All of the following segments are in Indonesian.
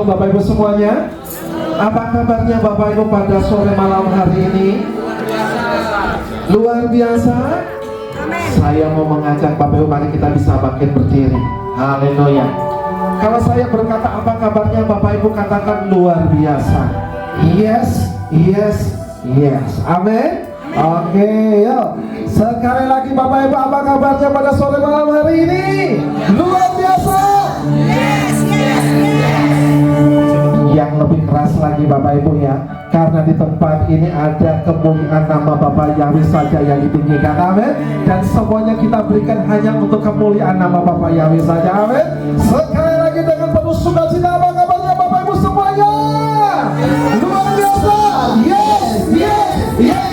Shalom Bapak Ibu semuanya. Apa kabarnya Bapak Ibu pada sore malam hari ini? Luar biasa. Saya mau mengajak Bapak Ibu, mari kita bisa bangkit berdiri. Haleluya. Kalau saya berkata apa kabarnya Bapak Ibu, katakan luar biasa. Yes, yes, yes. Amin. Oke, yuk. Sekali lagi Bapak Ibu, apa kabarnya pada sore malam hari ini? Luar biasa. Yes, yes, yes. Yang lebih keras lagi Bapak Ibu ya, karena di tempat ini ada kemuliaan nama Bapa Yahweh saja yang ditinggikan. Amin. Dan semuanya kita berikan hanya untuk kemuliaan nama Bapa Yahweh saja. Amin. Sekali lagi dengan penuh sukacita, apa kabarnya Bapak Ibu semuanya? Luar biasa. Yes, yes, yes.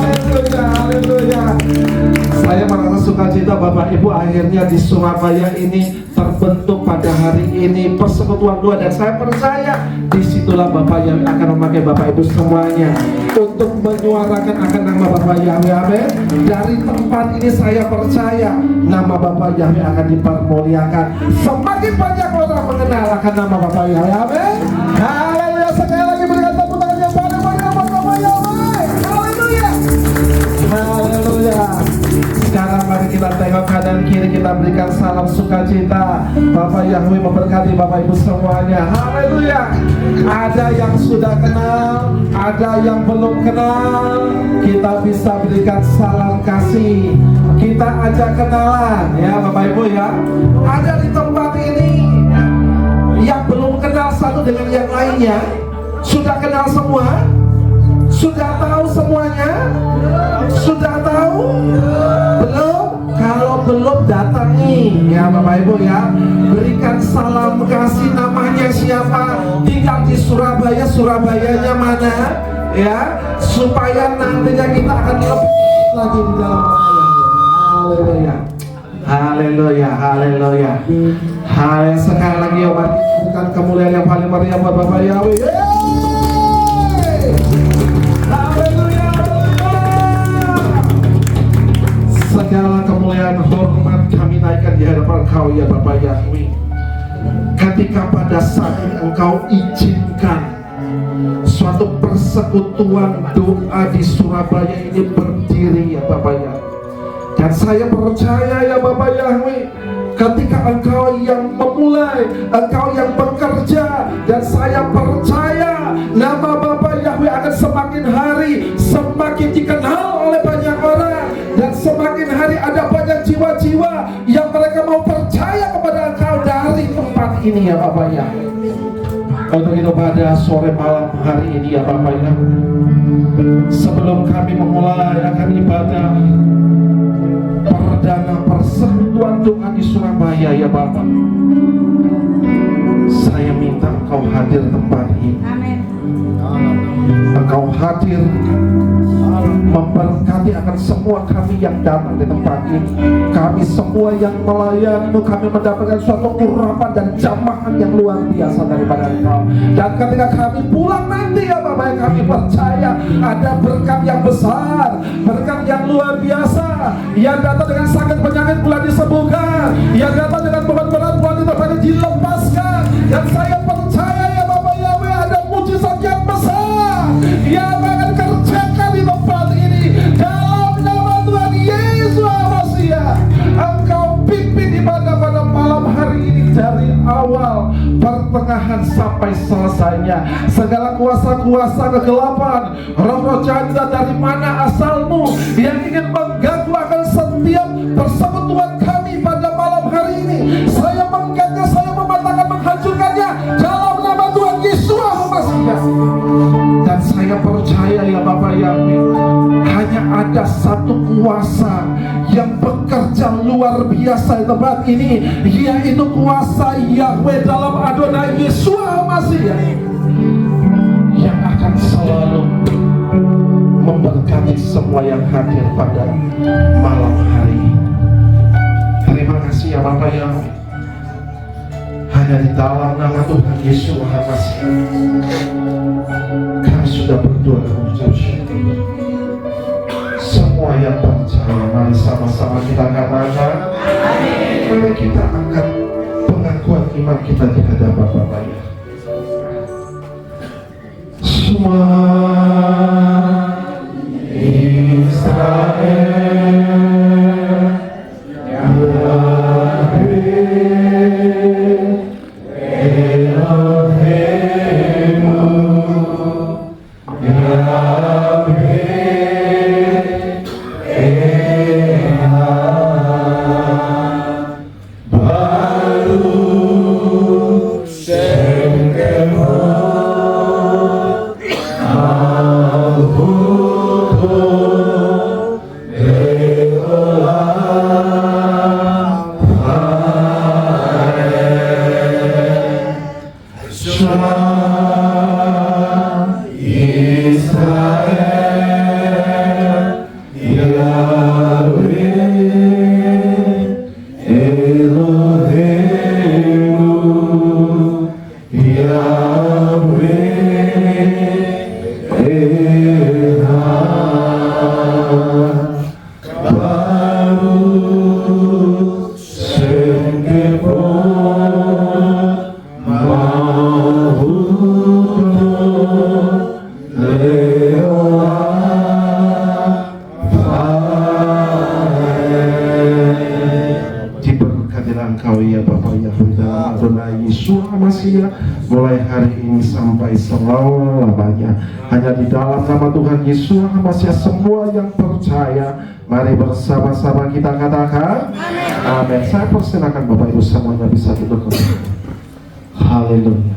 Haleluya, haleluya. Saya merasa sukacita Bapak Ibu, akhirnya di Surabaya ini terbentuk pada hari ini persekutuan dua, dan saya percaya disitulah Bapak Yahweh akan memakai Bapak Ibu semuanya untuk menyuarakan akan nama Bapak Yahweh. Amin. Dari tempat ini saya percaya nama Bapak Yahweh akan dipermuliakan. Semakin banyak orang mengenal akan nama Bapak Yahweh. Amin. Haleluya. Sekali lagi berikan tepuk tangan yang paling banyak buat Bapak Yahweh. Haleluya. Haleluya. Sekarang mari kita tengok kanan kiri, kita berikan salam sukacita. Bapak Yahweh memberkati Bapak Ibu semuanya. Haleluya. Ada yang sudah kenal, ada yang belum kenal. Kita bisa berikan salam kasih. Kita ajak kenalan ya Bapak Ibu ya. Ada di tempat ini yang belum kenal satu dengan yang lainnya. Sudah kenal semua? Sudah tahu semuanya? Sudah tahu? Belum? Kalau belum, datangi ya Bapak Ibu ya. Berikan salam kasih. Namanya siapa? Tinggal di Surabaya. Surabayanya mana? Ya, supaya nantinya kita akan lebih lagi di dalam Haleluya. Haleluya, haleluya. Haleluya. Sekali lagi ya, mari berikan kemuliaan yang paling meriah buat Bapak Yahweh. Segala kemuliaan hormat kami naikkan di hadapan Engkau ya Bapak Yahweh. Ketika pada saat ini Engkau izinkan suatu persekutuan doa di Surabaya ini berdiri ya Bapak Yahweh. Dan saya percaya ya Bapak Yahweh, ketika Engkau yang memulai, Engkau yang bekerja, dan saya percaya nama Bapak Yahweh akan semakin hari semakin dikenal oleh banyak orang, dan semakin hari ada banyak jiwa-jiwa yang mereka mau percaya kepada Engkau dari tempat ini ya Bapak Yahweh. Untuk itu pada sore malam hari ini ya Bapak Yahweh, sebelum kami memulai akan ibadah perdana persekutuan doa di Surabaya ya Bapak, saya minta Engkau hadir tempat ini. Amin. Engkau hadir memberkati akan semua kami yang datang di tempat ini. Kami semua yang melayani, kami mendapatkan suatu urapan dan jamahan yang luar biasa daripada Engkau. Dan ketika kami pulang nanti ya Bapak, kami percaya ada berkat yang besar, berkat yang luar biasa. Yang datang dengan sakit penyakit mulai disembuhkan, yang datang dengan beban berat mulai dilepaskan. Dan saya percaya ya Bapak Yahweh, ada mujizat yang besar yang akan kerjakan di tempat ini dalam nama Tuhan Yesus Masiah. Engkau pimpin ibadah pada malam hari ini dari awal, pertengahan sampai selesainya. Segala kuasa-kuasa kegelapan, roh-roh jahat dari mana asalmu yang ingin mengganggu akan setiap persekutuan kami pada malam hari ini, saya mengganggu, saya mematahkan, menghancurkannya dalam nama Tuhan Yesus Masiah. Dan saya percaya ya Bapak Yahweh, hanya ada satu kuasa yang bekerja luar biasa di tempat ini, yaitu kuasa Yahweh dalam Adonai Yesus Masiah, yang akan selalu memberkati semua yang hadir pada malam hari ini. Terima kasih ya Bapak Yahweh, hanya di dalam nama Tuhan Yesus Masiah kami sudah berdoa mengucap syukur. Semua yang percaya, mari sama-sama kita katakan, mari kita angkat pengakuan iman kita di hadapan Bapa ya. Semua Israel mulai hari ini sampai selama-lamanya. Hanya di dalam nama Tuhan Yesus Hamasiah semua yang percaya, mari bersama-sama kita katakan amin. Saya persilakan Bapak Ibu semuanya bisa duduk. Haleluya.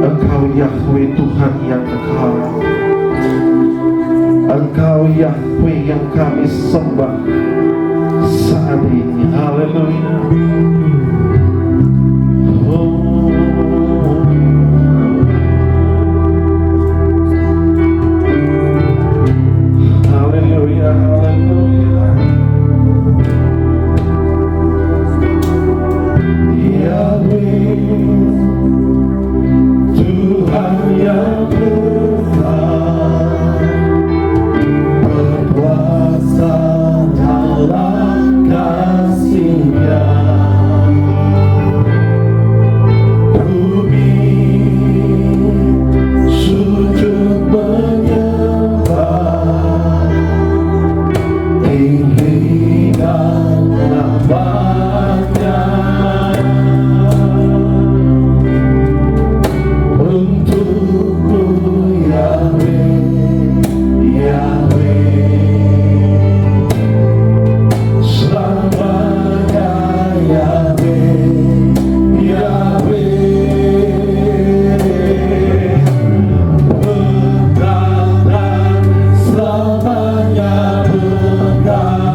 Engkau Yahweh Tuhan yang kekal, Engkau Yahweh yang kami sembah saat ini. Haleluya. Haleluya, haleluya. Yahweh Tuhan yang besar, berkuasa dalam kasih-Nya. Bumi sujud menyembah, tinggikan nama-Nya. Untukmu Yahweh, Yahweh, selamanya Yahweh, Yahweh, benar dan selamanya benar.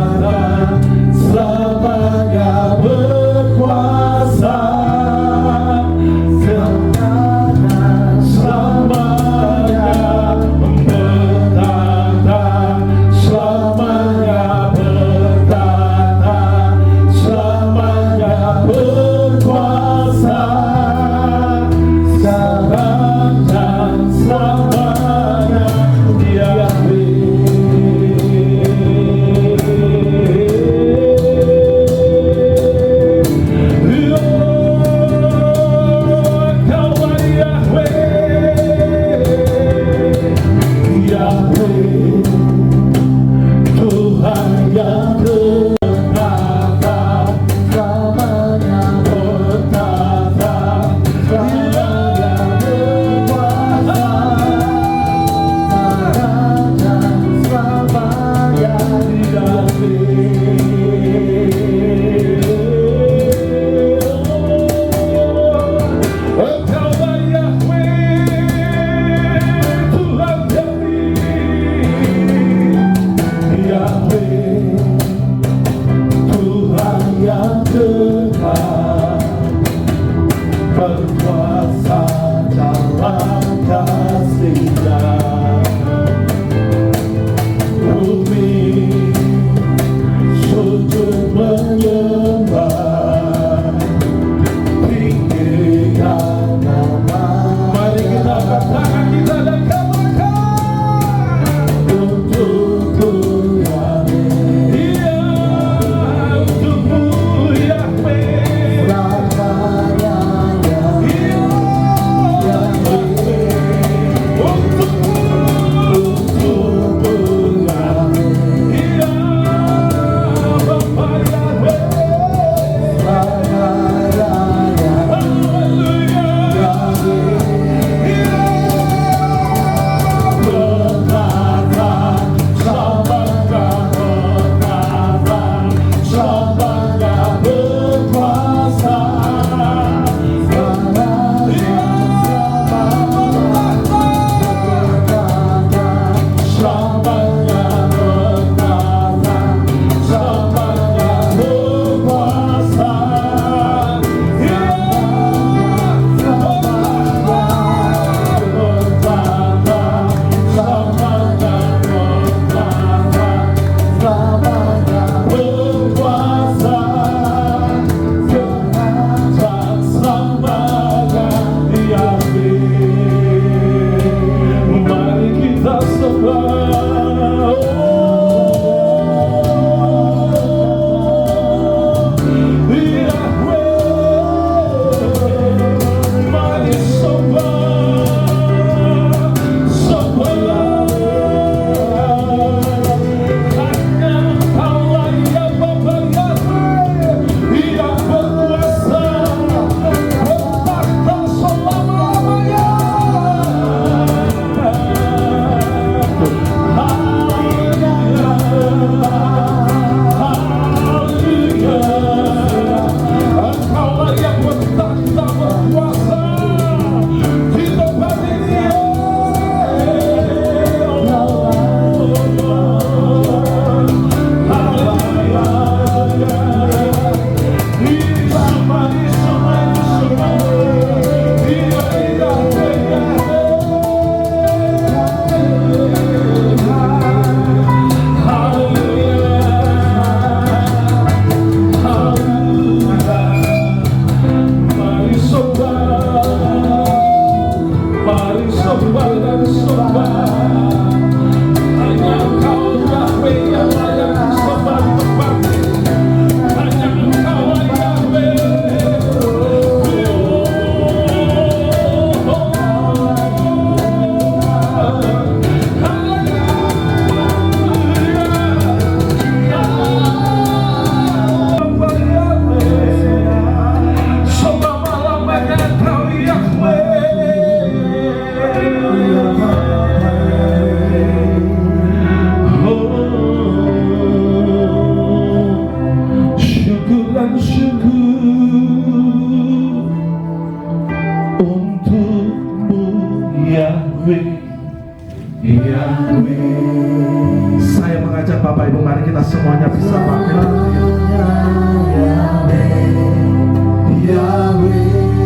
Saya mengajak Bapak Ibu, mari kita semuanya bisa bangkit.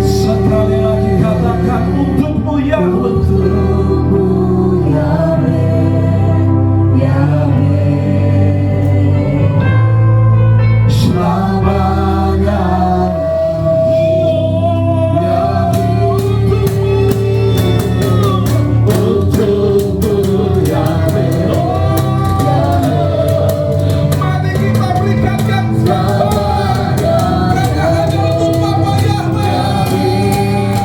Sekali lagi katakan untukmu Yahweh. Mari kita berikan selamat. Karena hanya untuk Bapa Yahweh.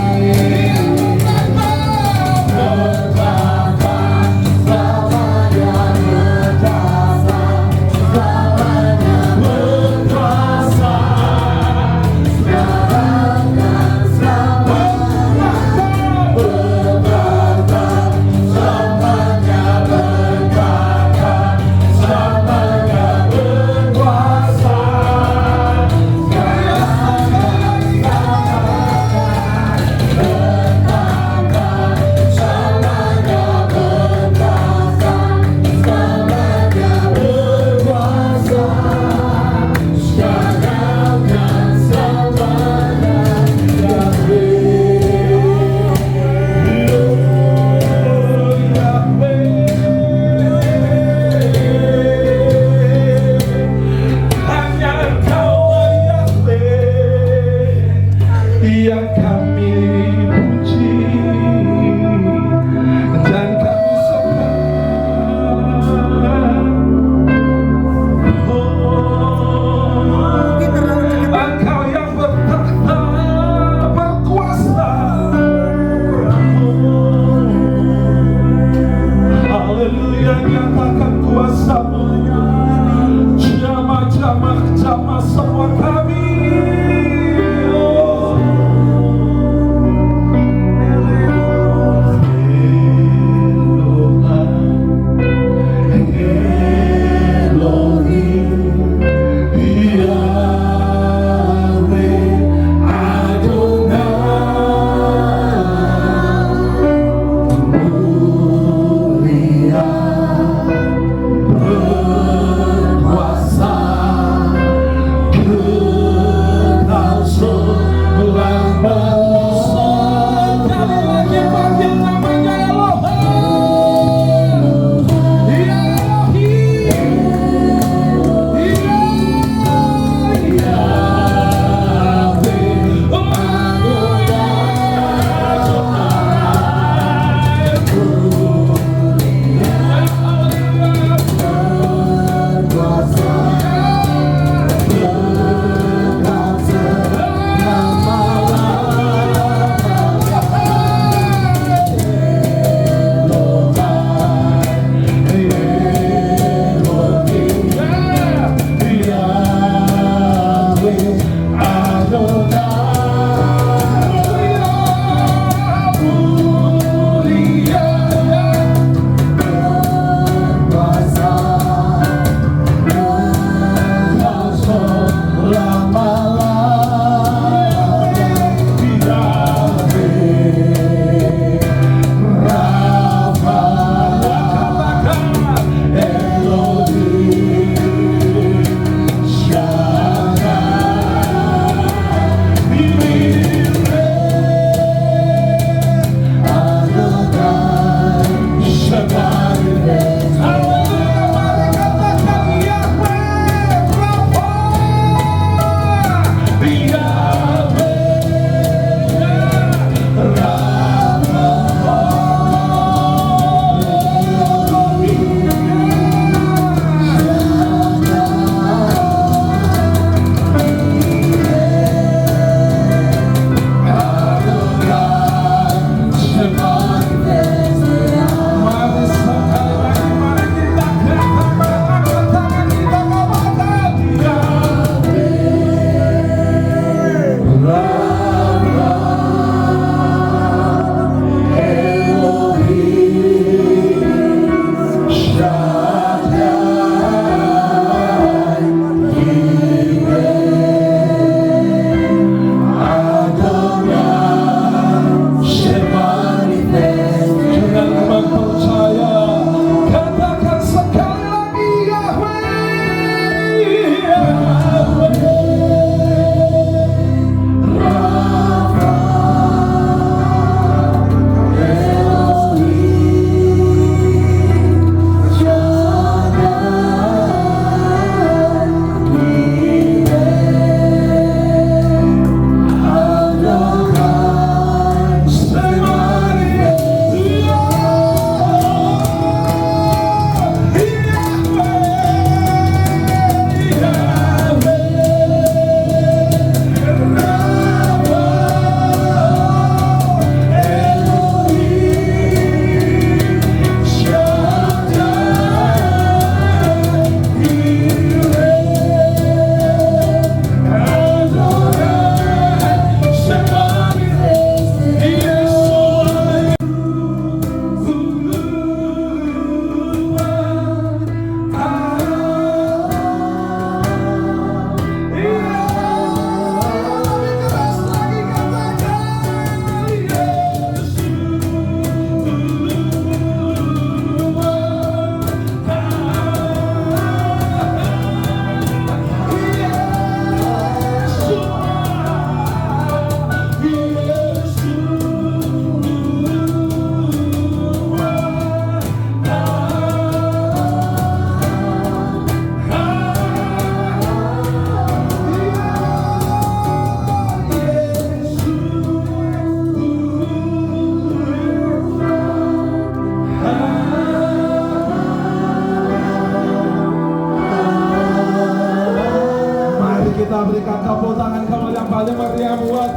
berikan tepuk tangan kamu yang paling meriah buat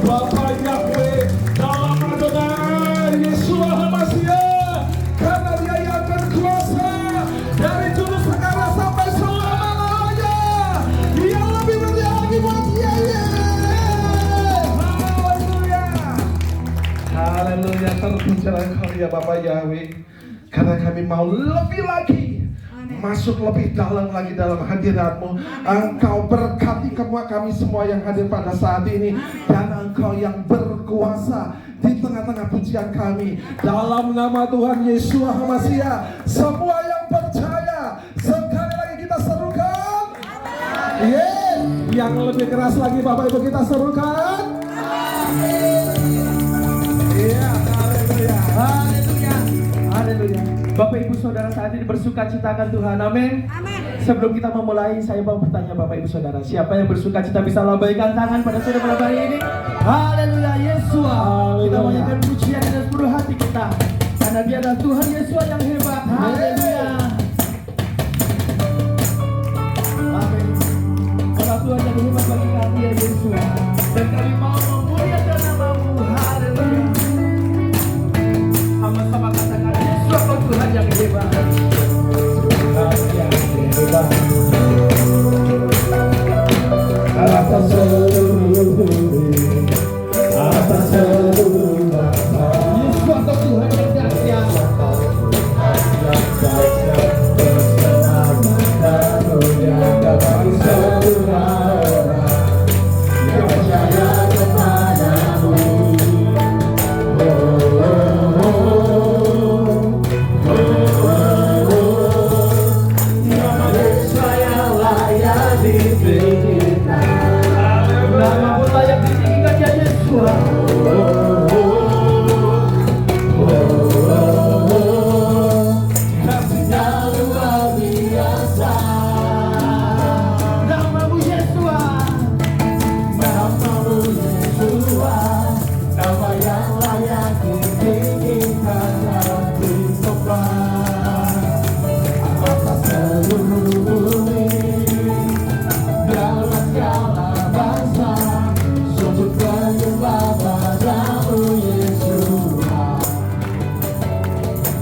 Bapak Yahweh dalam Adonai Yeshua HaMashiach, karena Dia yang berkuasa dari dulu sekarang sampai selama-lamanya. Dia lebih meriah lagi buat Dia. Haleluya, terpujilah Engkau ya Bapak Yahweh, karena kami mau lebih lagi masuk lebih dalam lagi dalam hadirat-Mu. Engkau berkati kami semua yang hadir pada saat ini, dan Engkau yang berkuasa di tengah-tengah pujian kami. Dalam nama Tuhan Yeshua HaMashiach, semua yang percaya sekali lagi kita serukan. Yes, yang lebih keras lagi Bapak Ibu kita serukan. Iya, haleluya. Haleluya. Haleluya. Bapak Ibu Saudara saat ini bersuka citakan Tuhan. Amin. Amin. Sebelum kita memulai, saya mau bertanya Bapak Ibu Saudara, siapa yang bersuka cita bisa lambaikan tangan pada saudara pada hari ini? Haleluya, Yesua. Kita menyanyikan pujian dengan seluruh hati kita, karena Dia adalah Tuhan Yesua yang hebat. Haleluya. Amin. Karena Tuhan yang hebat bagi kami ya Yesua, dan kami mau memuliakan nama-Mu. Haleluya. Sama-sama katakan Yesua, Kau Tuhan yang hebat. Tuhan yang hebat. Atas seluruh atas seluruh bangsa, Yesua, Kau Tuhan yang dahsyat. bersenang dan mulia bagi seluruh orang yang percaya kepadamu. Nama Yesus yang layak ditinggikan. Nama-Mu layak ditinggikan ya Yesua. Kasih-Nya luar biasa. Nama-Mu Yesua. Nama-Mu Yeshua, nama yang layak ditinggikan dan disembah atas seluruh bumi. Biarlah segala bangsa sujud menyembah padamu Yeshua.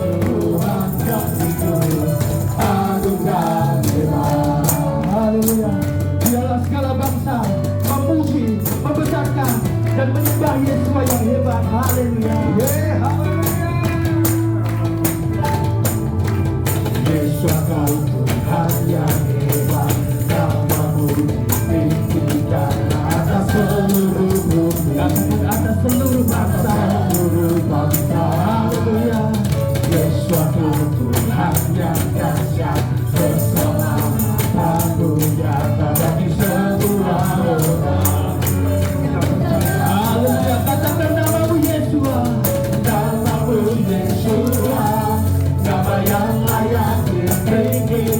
Tuhan kasih-Ku agung dan hebat. Haleluya. Biarlah segala bangsa memuji, membesarkan, dan menyembah Yesua yang hebat. Haleluya. Yeshua, Kau Tuhan yang hebat, nama-Mu ditinggikan atas seluruh bumi, Atas seluruh bangsa. seluruh bangsa. Haleluya. Yeshua, Kau Tuhan yang dahsyat, berselamatan nyata bagi semua orang. Haleluya. Katakan nama-Mu Yesua. Nama-Mu Yeshua, nama yang layak ditinggikan.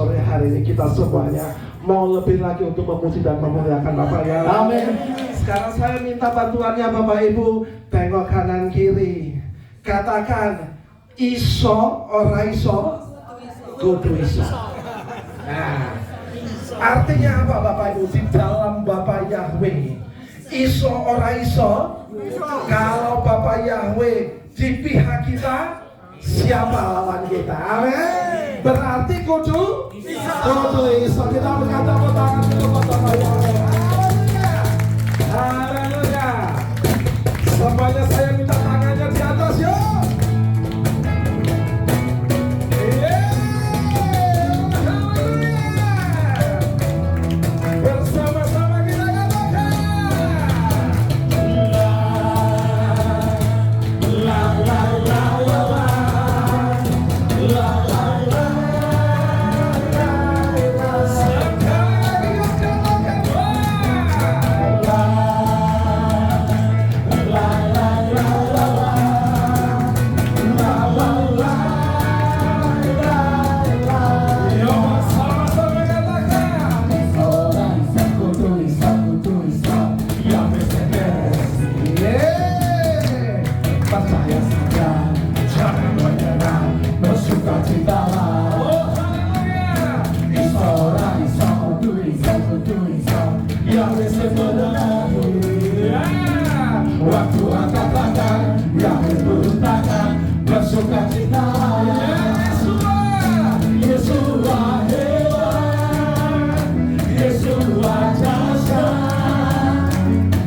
sore hari ini kita semuanya mau lebih lagi untuk memuji dan memuliakan Bapak ya. Amin. Sekarang saya minta bantuannya Bapak Ibu, tengok kanan kiri, katakan iso ora iso kudu iso. Nah, artinya apa Bapak Ibu di dalam Bapak Yahweh? Iso ora iso, kalau Bapak Yahweh di pihak kita, siapa lawan kita? Amin. Berarti kudu iso. Kita berkata tepuk tangan untuk Bapak Yahweh. Haleluya. Haleluya. Semuanya saya minta tangannya di atas yuk. Bersama-sama kita katakan la la la la la la la la la. Sekali lagi kita katakan la la la la la la la la la la. Yo sama-sama katakan yang berseberes. Percaya saja, jangan menyerah, bersukacitalah. Oh haleluya. Isora, yang berseberes. Waktu angkat tangan, yang berturut tangan, bersukacitalah. Yesua hebat, Yesua dahsyat.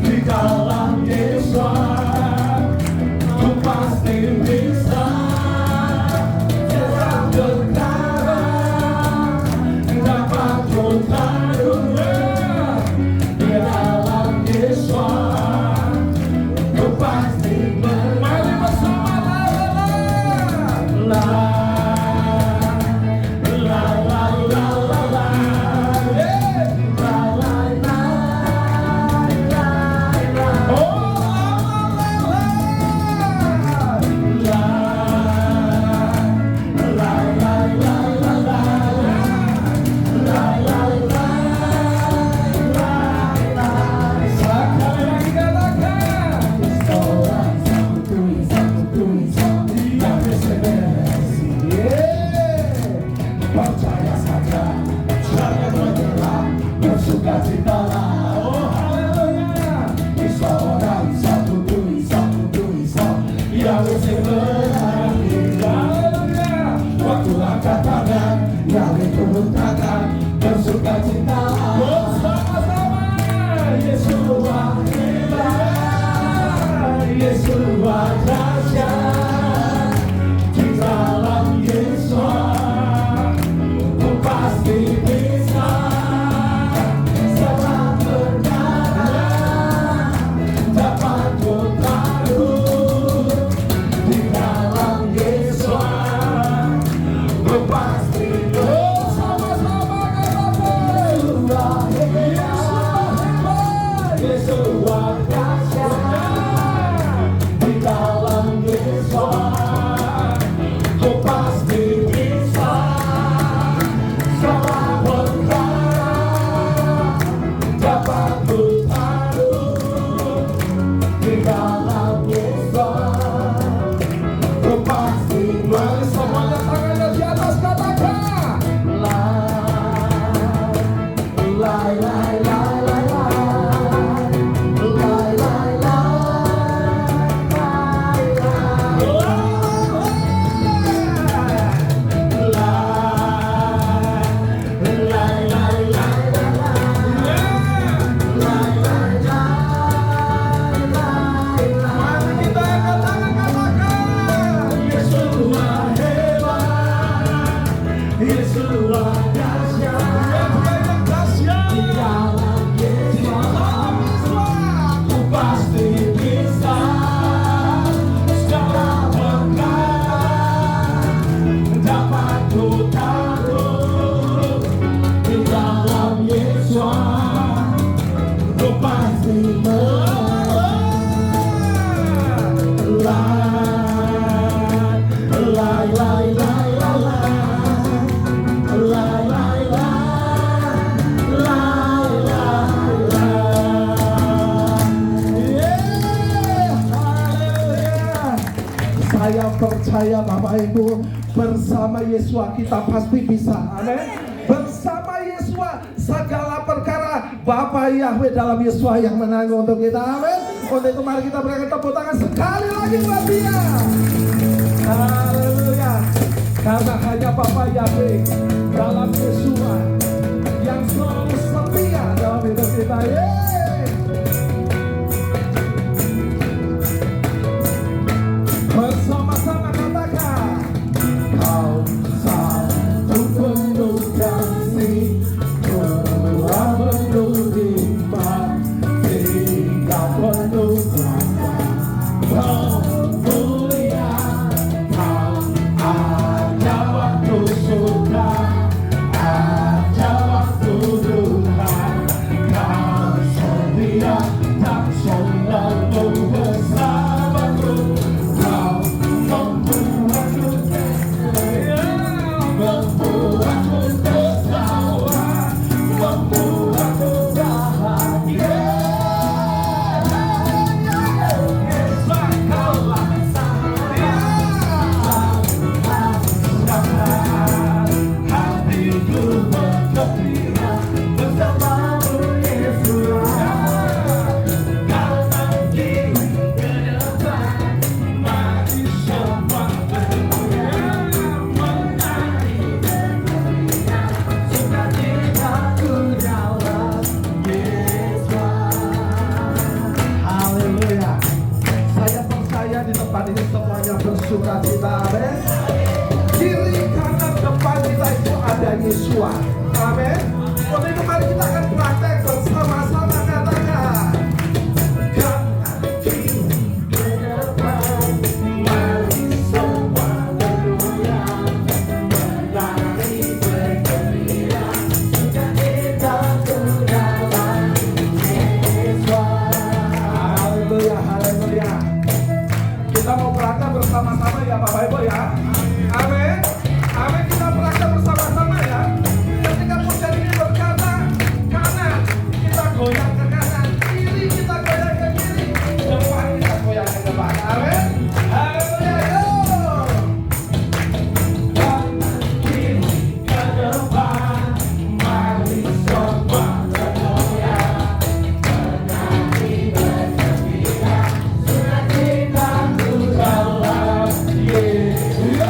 Di dalam Yesua ku pasti bisa. Tetap berkata dapat ku taruh. Di dalam Yesua ku pasti bermari bersama la la la la la la. Percaya saja, jangan menyerah, bersukacitalah. Oh haleluya. Isora, yang berseberas. Haleluya. Waktu angkat tangan, yang turun tangan, bersukacitalah. Bersama-sama. Yesua hebat, Yesua dahsyat. Di dalam Yesua ku pasti bisa. Setelah berkata dapat ku taruh. Di dalam Yesua ku pasti bersama-sama katakan Yesua dahsyat. Di dalam Yesua ku pasti bisa. Setelah berkata dapat ku taruh. Di dalam Yesua ku pasti bersama. Tangannya di atas katakan la la la la la la la la la. Yesua dahsyat, di dalam percaya Bapak Ibu, bersama Yesua kita pasti bisa. Amin. Bersama Yesua segala perkara Bapa Yahweh dalam Yesua yang menanggung untuk kita. Amin. Untuk itu mari kita berikan tepuk tangan sekali lagi buat dia. Haleluya. Karena hanya Bapa Yahweh dalam Yesua yang selalu setia dalam hidup kita. Bersama-sama katakan, Kau satu penuh kasih, Tuhan penuh hikmat, Tinggal penuh kuasa, Kau mulia, Kau ada waktu suka, ada waktu duka, Kau setia tak selalu bersamaku. Yesua, amin. Untuk itu mari kita akan praktek bersama-sama katakan, kaki ke depan, mari semua bergoyang, menari bergembira, sukacita ku dalam Yesua. Haleluya, haleluya. Kita mau praktek bersama-sama ya Bapak Ibu ya, amin. Amin, kita praktek bersama-sama ya. Ketika pujian ini berkata kanan, kita goyang ke kanan, kiri kita goyang ke kiri, depan kita goyang ke depan. Amin. Haleluya. Kanan kiri ke depan, mari semua bergoyang, menari bergembira, sukacita ku dalam Yesus.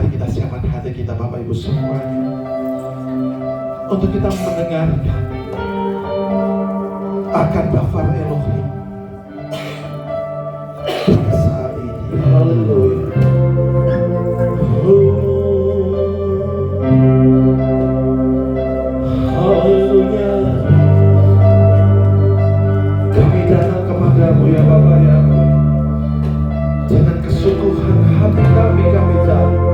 Mari kita siapkan hati kita Bapak Ibu semuanya, untuk kita mendengarkan akan Bafar Elohim saat ini. Haleluya. Haleluya. Kami datang kepadamu ya Bapa ya, dengan kesungguhan hati kami datang.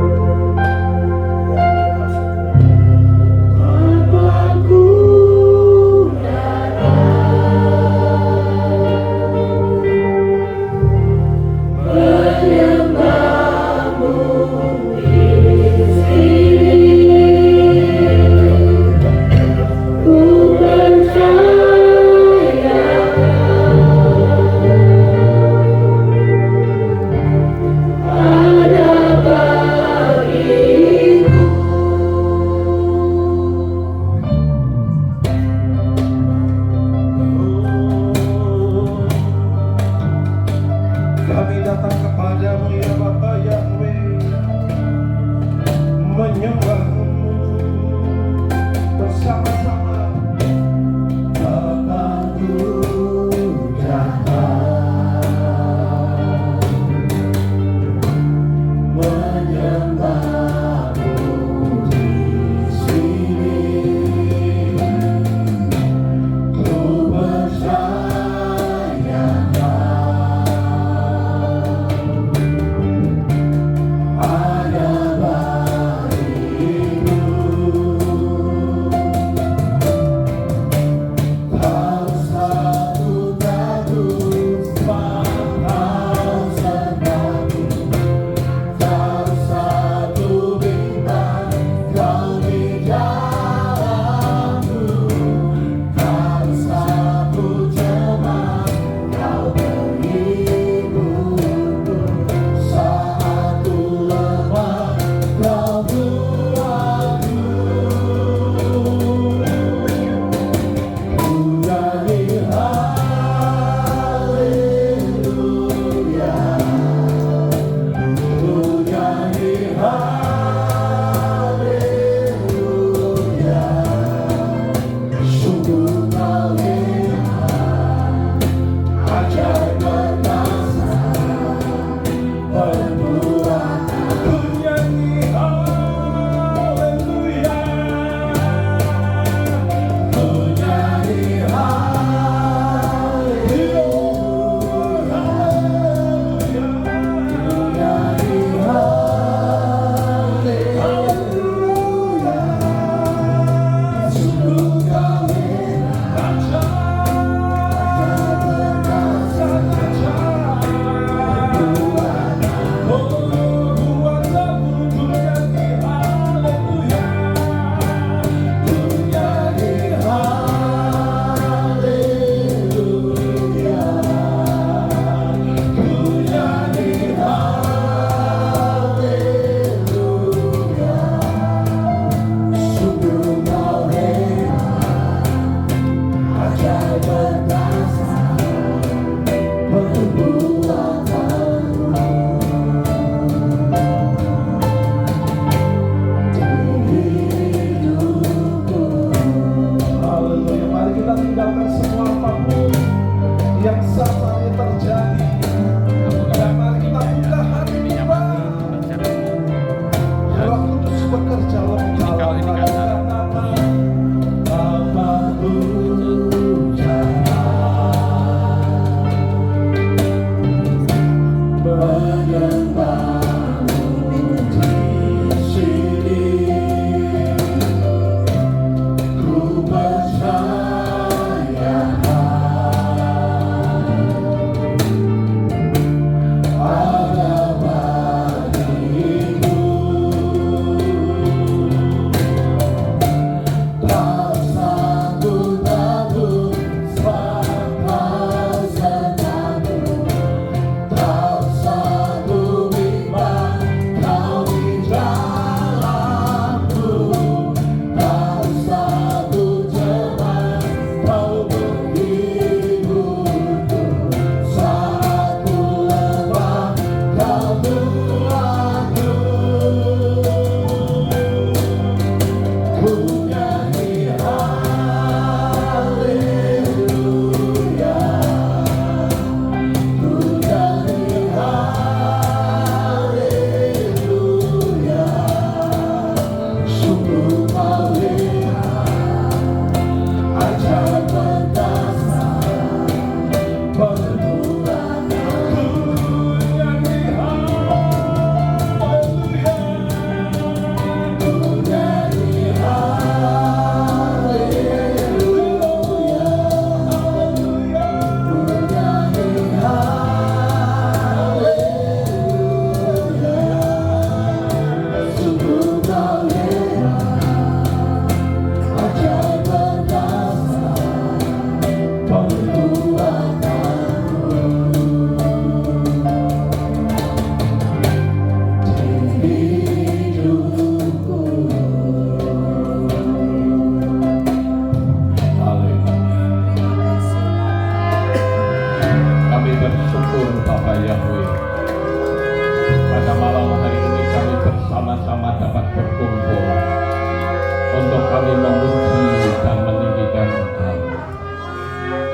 kami memuji dan meninggikan Engkau.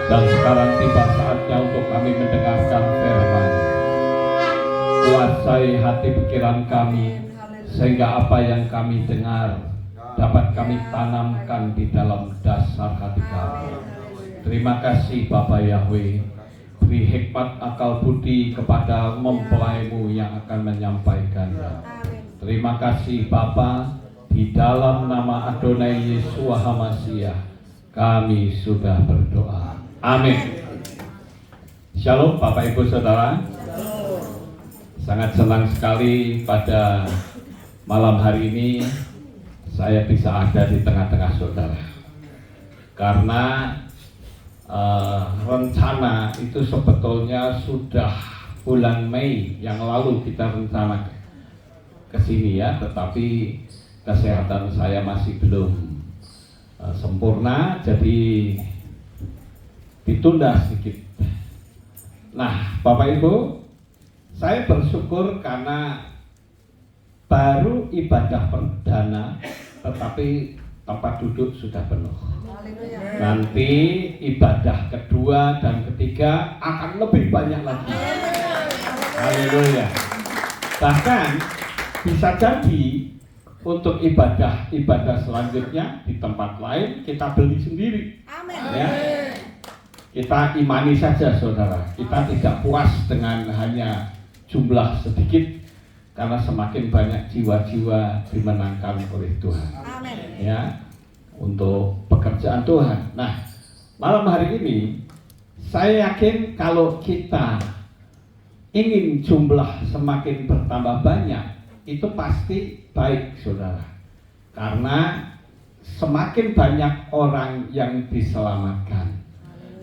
Dan sekarang tiba saatnya untuk kami mendengarkan firman. Kuasai hati pikiran kami, sehingga apa yang kami dengar dapat kami tanamkan di dalam dasar hati kami. Terima kasih Bapa Yahweh. Beri hikmat akal budi kepada mempelaimu yang akan menyampaikannya. Terima kasih Bapa. Di dalam nama Adonai Yeshua HaMashiach kami sudah berdoa. Amin. Shalom Bapak Ibu Saudara. Sangat senang sekali pada malam hari ini saya bisa ada di tengah-tengah saudara. Karena rencana itu sebetulnya sudah bulan Mei yang lalu kita rencana ke sini ya, tetapi kesehatan saya masih belum sempurna, jadi ditunda sedikit. Nah, Bapak Ibu, saya bersyukur karena baru ibadah perdana, tetapi tempat duduk sudah penuh. Nanti ibadah kedua dan ketiga akan lebih banyak lagi. Haleluya. Bahkan bisa jadi untuk ibadah selanjutnya di tempat lain kita beli sendiri. Ya. Kita imani saja saudara, kita tidak puas dengan hanya jumlah sedikit, karena semakin banyak jiwa-jiwa dimenangkan oleh Tuhan. Ya, untuk pekerjaan Tuhan. Nah, malam hari ini saya yakin kalau kita ingin jumlah semakin bertambah banyak, itu pasti baik saudara, karena semakin banyak orang yang diselamatkan.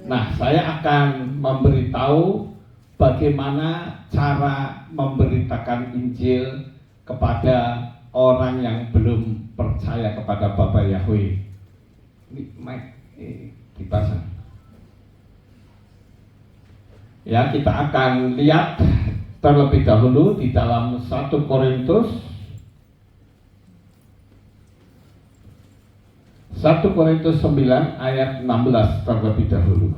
Nah, saya akan memberitahu bagaimana cara memberitakan Injil kepada orang yang belum percaya kepada Bapa Yahweh. Ini mic dipasang. Ya, kita akan lihat terlebih dahulu di dalam 1 Korintus 9 ayat 16 terlebih dahulu.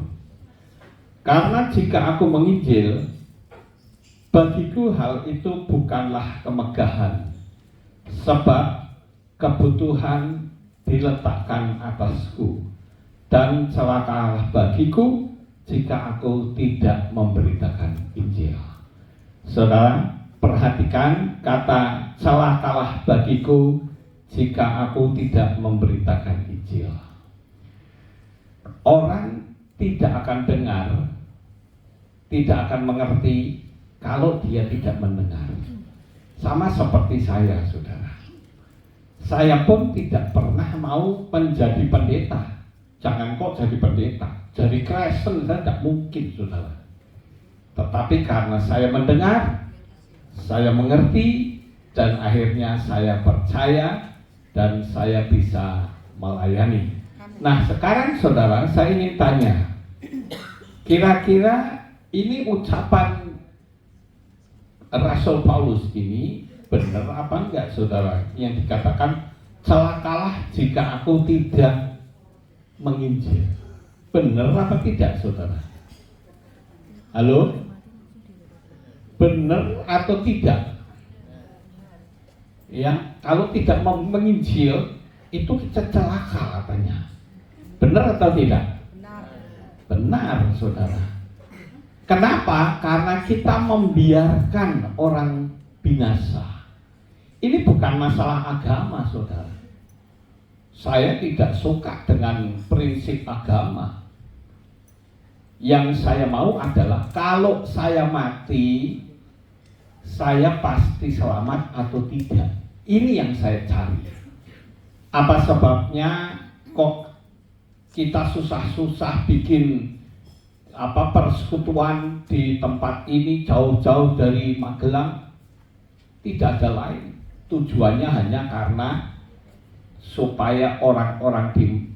Karena jika aku menginjil, bagiku hal itu bukanlah kemegahan, sebab kebutuhan diletakkan atasku, dan celakalah bagiku jika aku tidak memberitakan Injil. Saudara, perhatikan kata celakalah bagiku jika aku tidak memberitakan Injil. Orang tidak akan dengar, tidak akan mengerti kalau dia tidak mendengar. Sama seperti saya, saudara. Saya pun tidak pernah mau menjadi pendeta. Jangan kok jadi pendeta, jadi Kristen saya tidak mungkin, saudara. Tetapi karena saya mendengar, saya mengerti, dan akhirnya saya percaya, dan saya bisa melayani. Nah, sekarang saudara, saya ingin tanya, kira-kira ini ucapan Rasul Paulus ini benar apa enggak saudara, yang dikatakan celakalah jika aku tidak menginjil? Benar apa tidak saudara? Halo? Benar atau tidak? Ya, kalau tidak menginjil itu celaka katanya. Benar atau tidak? Benar saudara. Kenapa? Karena kita membiarkan orang binasa. Ini bukan masalah agama saudara. Saya tidak suka dengan prinsip agama. Yang saya mau adalah kalau saya mati, saya pasti selamat atau tidak. Ini yang saya cari. Apa sebabnya kok kita susah-susah bikin persekutuan di tempat ini jauh-jauh dari Magelang? Tidak ada lain. Tujuannya hanya karena supaya orang-orang di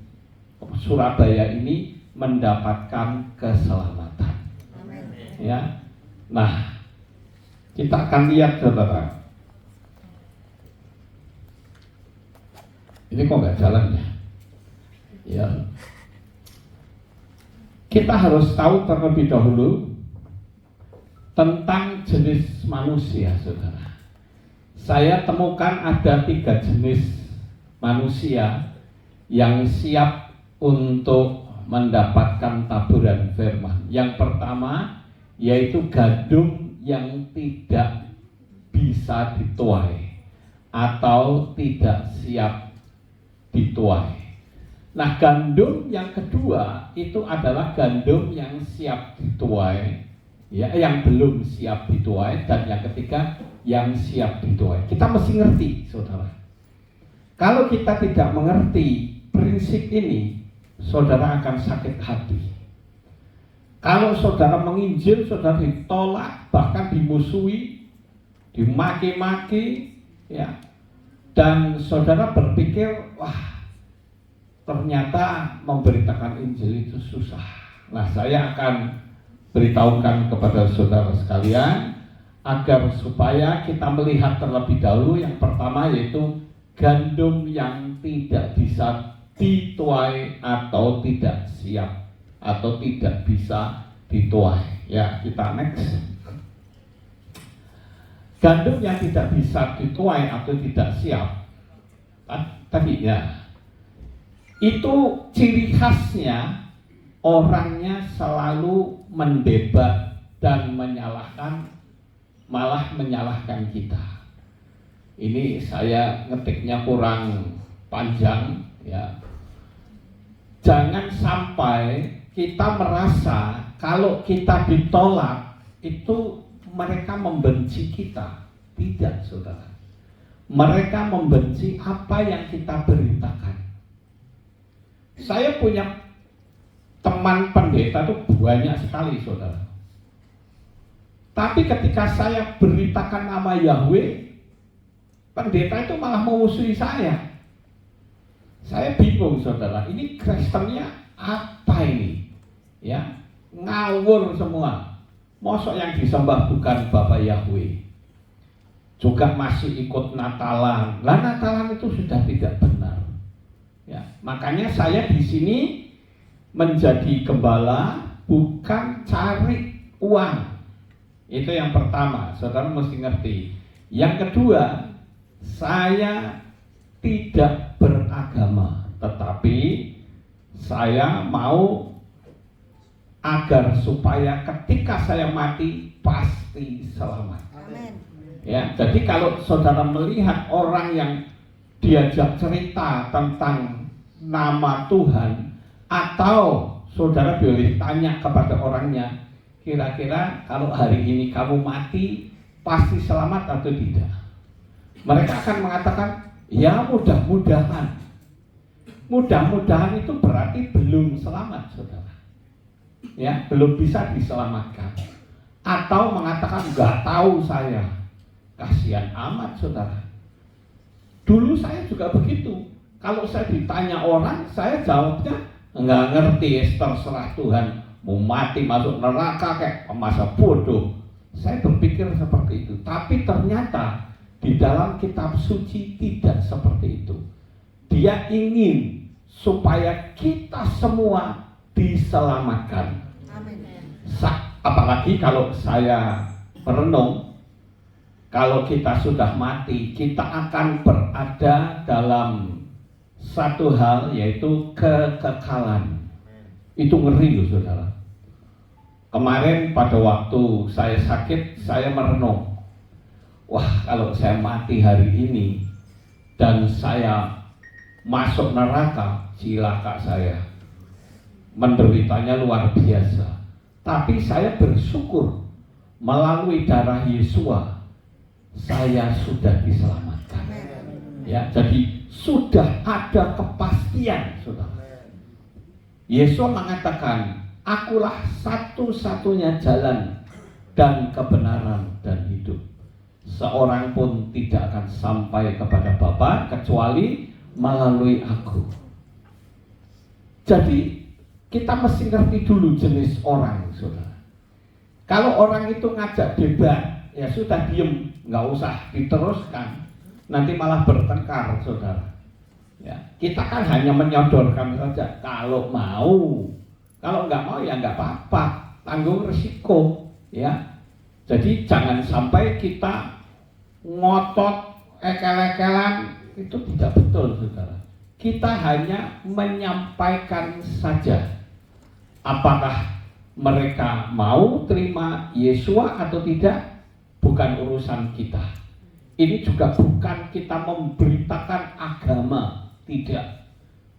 Surabaya ini mendapatkan keselamatan. Ya. Nah, kita akan lihat saudara. Ini kok nggak jalan ya? Ya. Kita harus tahu terlebih dahulu tentang jenis manusia, saudara. Saya temukan ada 3 jenis manusia yang siap untuk mendapatkan taburan firman. Yang pertama yaitu gandum yang tidak bisa dituai atau tidak siap dituai. Nah, gandum yang kedua itu adalah gandum yang siap dituai, ya, yang belum siap dituai, dan yang ketiga yang siap dituai. Kita mesti ngerti, saudara. Kalau kita tidak mengerti prinsip ini, saudara akan sakit hati. Kalau saudara menginjil, saudara ditolak, bahkan dimusuhi, dimaki-maki, ya, dan saudara berpikir, wah, ternyata memberitakan Injil itu susah. Nah, saya akan beritahukan kepada saudara sekalian agar supaya kita melihat terlebih dahulu yang pertama yaitu gandum yang tidak bisa dituai atau tidak siap atau tidak bisa dituai. Ya, kita next. Gandum yang tidak bisa dituai atau tidak siap tadi ya, itu ciri khasnya orangnya selalu mendebat dan malah menyalahkan kita. Ini saya ngetiknya kurang panjang ya. Jangan sampai kita merasa kalau kita ditolak itu mereka membenci kita. Tidak, saudara. Mereka membenci apa yang kita beritakan. Saya punya teman pendeta itu banyak sekali, saudara. Tapi ketika saya beritakan nama Yahweh, pendeta itu malah memusuhi saya. Saya bingung, saudara. Ini Kristennya apa ini? Ya, ngawur semua. Mosok yang disembah bukan Bapak Yahweh. Juga masih ikut Natalan. Lah, Natalan itu sudah tidak benar. Ya, makanya saya di sini menjadi gembala bukan cari uang. Itu yang pertama, saudara mesti ngerti. Yang kedua, saya tidak beragama, tetapi saya mau agar supaya ketika saya mati pasti selamat. Amin. Ya, jadi kalau saudara melihat orang yang diajak cerita tentang nama Tuhan, atau saudara boleh tanya kepada orangnya, kira-kira kalau hari ini kamu mati pasti selamat atau tidak? Mereka akan mengatakan, ya mudah-mudahan. Mudah-mudahan itu berarti belum selamat, saudara. Ya, belum bisa diselamatkan. Atau mengatakan, nggak tahu saya. Kasihan amat, saudara. Dulu saya juga begitu. Kalau saya ditanya orang, saya jawabnya nggak ngerti, terserah Tuhan. Mau mati masuk neraka kayak masa bodoh. Saya berpikir seperti itu. Tapi ternyata di dalam kitab suci tidak seperti itu. Dia ingin supaya kita semua diselamatkan. Amin. Apalagi kalau saya merenung, kalau kita sudah mati, kita akan berada dalam satu hal, yaitu kekekalan. Itu ngeri loh, saudara. Kemarin pada waktu saya sakit, saya merenung, wah, kalau saya mati hari ini dan saya masuk neraka, cilaka saya, menderitanya luar biasa. Tapi saya bersyukur melalui darah Yesua saya sudah diselamatkan. Ya, jadi sudah ada kepastian, saudara. Yesus mengatakan, akulah satu-satunya jalan dan kebenaran dan hidup. Seorang pun tidak akan sampai kepada Bapa kecuali melalui aku. Jadi kita mesti ngerti dulu jenis orang, saudara. Kalau orang itu ngajak debat, ya sudah diem, nggak usah diteruskan. Nanti malah bertengkar, saudara. Ya, kita kan hanya menyodorkan saja kalau mau. Kalau nggak mau ya nggak apa-apa, tanggung risiko. Ya, jadi jangan sampai kita ngotot ekel-ekelan, itu tidak betul, saudara. Kita hanya menyampaikan saja apakah mereka mau terima Yesua atau tidak, bukan urusan kita. Ini juga bukan kita memberitakan agama, tidak,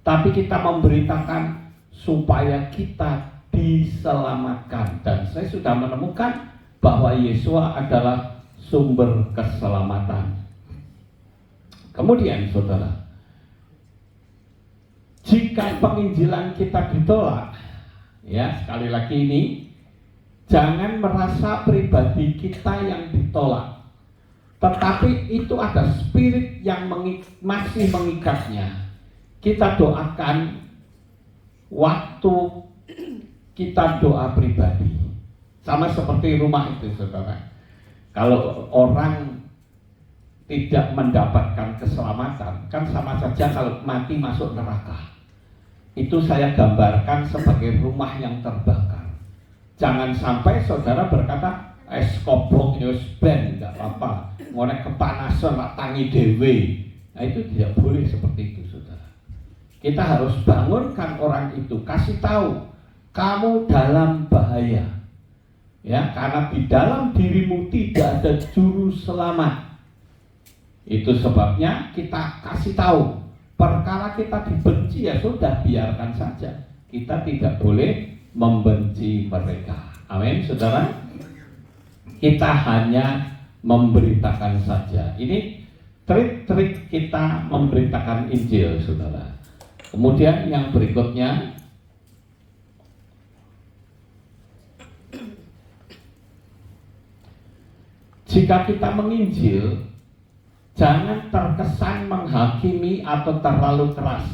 tapi kita memberitakan supaya kita diselamatkan. Dan saya sudah menemukan bahwa Yesua adalah sumber keselamatan. Kemudian saudara, jika penginjilan kita ditolak, ya sekali lagi ini, jangan merasa pribadi kita yang ditolak, tetapi itu ada spirit yang masih mengikatnya. Kita doakan waktu kita doa pribadi, sama seperti rumah itu, saudara. Kalau orang tidak mendapatkan keselamatan, kan sama saja kalau mati masuk neraka. Itu saya gambarkan sebagai rumah yang terbakar. Jangan sampai saudara berkata, koplok yos ben, nggak apa-apa, ngorek kepanasan, tak tangi dewe. Nah itu tidak boleh seperti itu, saudara. Kita harus bangunkan orang itu, kasih tahu, kamu dalam bahaya. Ya, karena di dalam dirimu tidak ada juru selamat. Itu sebabnya kita kasih tahu, perkara kita dibenci ya sudah, biarkan saja. Kita tidak boleh membenci mereka. Amin, saudara. Kita hanya memberitakan saja. Ini trik-trik kita memberitakan Injil, saudara. Kemudian yang berikutnya, jika kita menginjil, jangan terkesan menghakimi atau terlalu keras.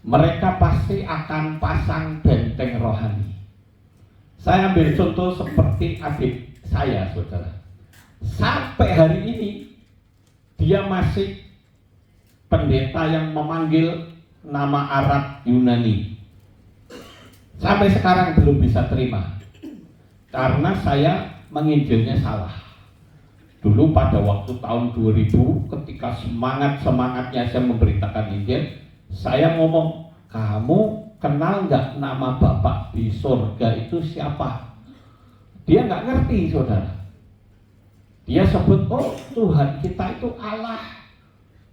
Mereka pasti akan pasang benteng rohani. Saya ambil contoh seperti adik saya, saudara. Sampai hari ini dia masih pendeta yang memanggil nama Arab Yunani. Sampai sekarang belum bisa terima, karena saya menginjilnya salah. Dulu pada waktu tahun 2000, ketika semangatnya saya memberitakan Injil, saya ngomong, kamu kenal nggak nama Bapak di surga itu siapa? Dia nggak ngerti, saudara. Dia sebut, oh Tuhan kita itu Allah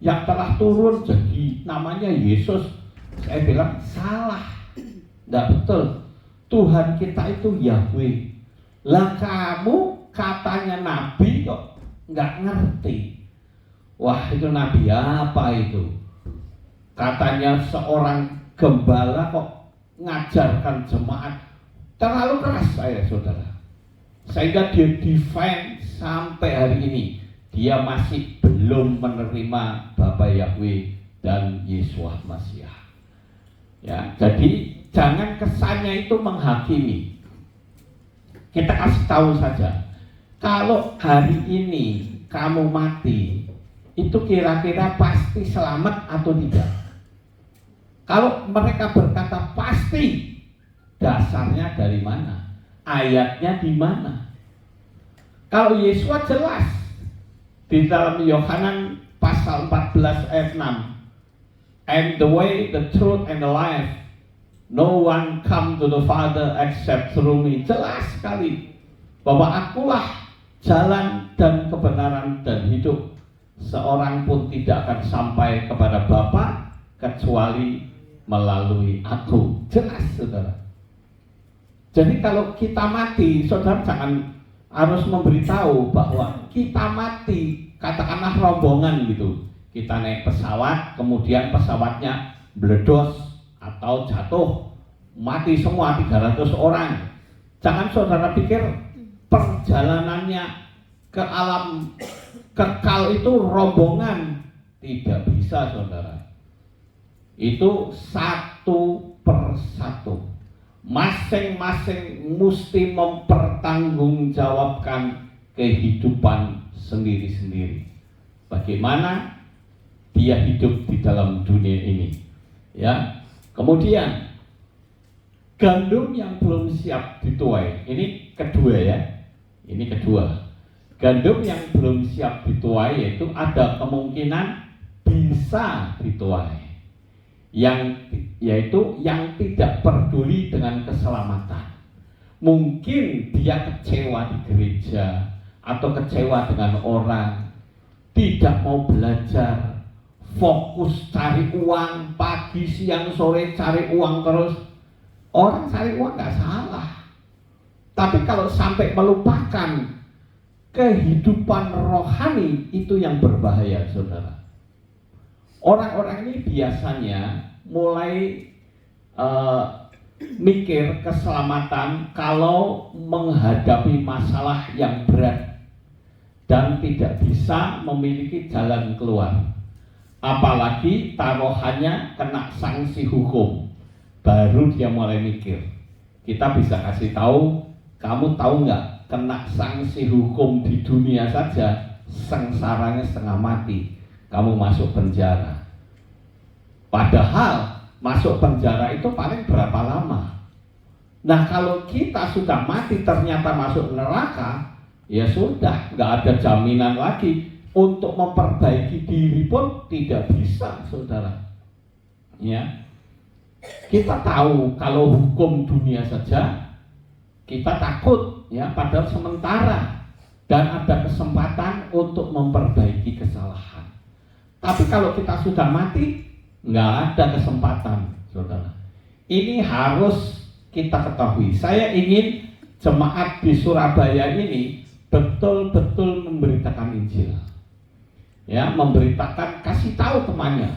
yang telah turun, jadi namanya Yesus. Saya bilang, salah, nggak betul. Tuhan kita itu Yahweh. Lah kamu katanya nabi kok nggak ngerti. Wah, itu nabi apa itu? Katanya seorang gembala kok ngajarkan jemaat. Terlalu keras saya, saudara. Sehingga dia defend sampai hari ini. Dia masih belum menerima Bapa Yahweh dan Yesus Masiah. Ya, jadi jangan kesannya itu menghakimi. Kita kasih tahu saja. Kalau hari ini kamu mati, itu kira-kira pasti selamat atau tidak? Kalau mereka berkata pasti, dasarnya dari mana? Ayatnya di mana? Kalau Yesus jelas di dalam Yohanan pasal 14 ayat 6, and the way, the truth, and the life, no one come to the Father except through me. Jelas sekali bahwa akulah jalan dan kebenaran dan hidup. Seorang pun tidak akan sampai kepada Bapa kecuali melalui aku. Jelas, saudara. Jadi kalau kita mati, saudara jangan harus memberitahu bahwa kita mati, katakanlah rombongan gitu. Kita naik pesawat, kemudian pesawatnya meledos atau jatuh, mati semua 300 orang. Jangan saudara pikir perjalanannya ke alam kekal itu rombongan. Tidak bisa, saudara. Itu satu persatu. Masing-masing mesti mempertanggungjawabkan kehidupan sendiri-sendiri. Bagaimana dia hidup di dalam dunia ini. Ya. Kemudian gandum yang belum siap dituai. Ini kedua ya. Ini kedua. Gandum yang belum siap dituai yaitu ada kemungkinan bisa dituai. Yaitu yang tidak peduli dengan keselamatan. Mungkin dia kecewa di gereja atau kecewa dengan orang, tidak mau belajar, fokus cari uang, pagi, siang, sore cari uang terus. Orang cari uang nggak salah, tapi kalau sampai melupakan kehidupan rohani, itu yang berbahaya, saudara. Orang-orang ini biasanya mulai mikir keselamatan kalau menghadapi masalah yang berat dan tidak bisa memiliki jalan keluar. Apalagi taruhannya kena sanksi hukum, baru dia mulai mikir. Kita bisa kasih tahu, kamu tahu nggak, kena sanksi hukum di dunia saja sengsaranya setengah mati, kamu masuk penjara. Padahal masuk penjara itu paling berapa lama? Nah, kalau kita sudah mati ternyata masuk neraka, ya sudah, nggak ada jaminan lagi. Untuk memperbaiki diri pun tidak bisa, saudara. Ya, kita tahu kalau hukum dunia saja kita takut, ya, padahal sementara dan ada kesempatan untuk memperbaiki kesalahan. Tapi kalau kita sudah mati, nggak ada kesempatan, saudara. Ini harus kita ketahui. Saya ingin jemaat di Surabaya ini betul-betul memberitakan Injil. Ya, memberitakan, kasih tahu temannya.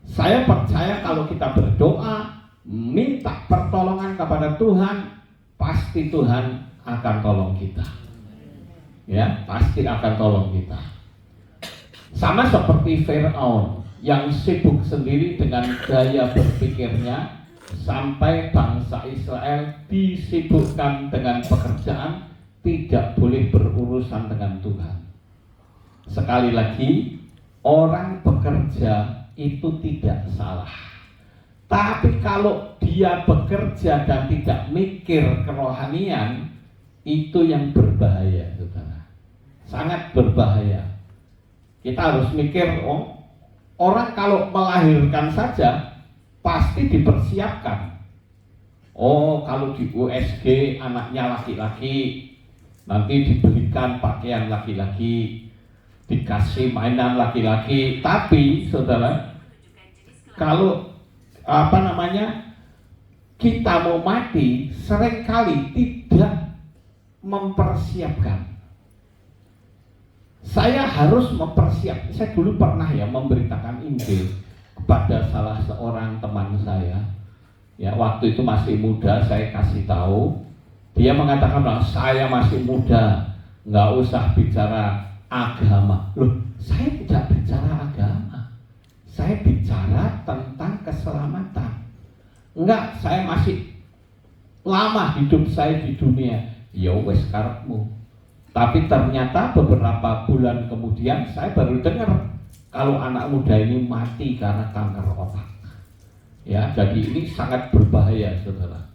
Saya percaya kalau kita berdoa, minta pertolongan kepada Tuhan, pasti Tuhan akan tolong kita. Ya, pasti akan tolong kita. Sama seperti Firaun yang sibuk sendiri dengan gaya berpikirnya, sampai bangsa Israel disibukkan dengan pekerjaan, tidak boleh berurusan dengan Tuhan. Sekali lagi, orang bekerja itu tidak salah. Tapi kalau dia bekerja dan tidak mikir kerohanian, itu yang berbahaya, saudara. Sangat berbahaya. Kita harus mikir, orang kalau melahirkan saja pasti dipersiapkan. Oh, kalau di USG anaknya laki-laki, nanti dibelikan pakaian laki-laki, dikasih mainan laki-laki. Tapi saudara, kalau kita mau mati, seringkali tidak mempersiapkan. Saya harus mempersiapkan. Saya dulu pernah ya memberitakan Injil kepada salah seorang teman saya. Ya, waktu itu masih muda, saya kasih tahu. Dia mengatakan bahwa saya masih muda, nggak usah bicara agama. Loh, saya tidak bicara agama. Saya bicara tentang keselamatan. Enggak, saya masih lama hidup saya di dunia. Ya wes karepmu. Tapi ternyata beberapa bulan kemudian saya baru dengar kalau anak muda ini mati karena kanker otak. Ya, jadi ini sangat berbahaya, saudara.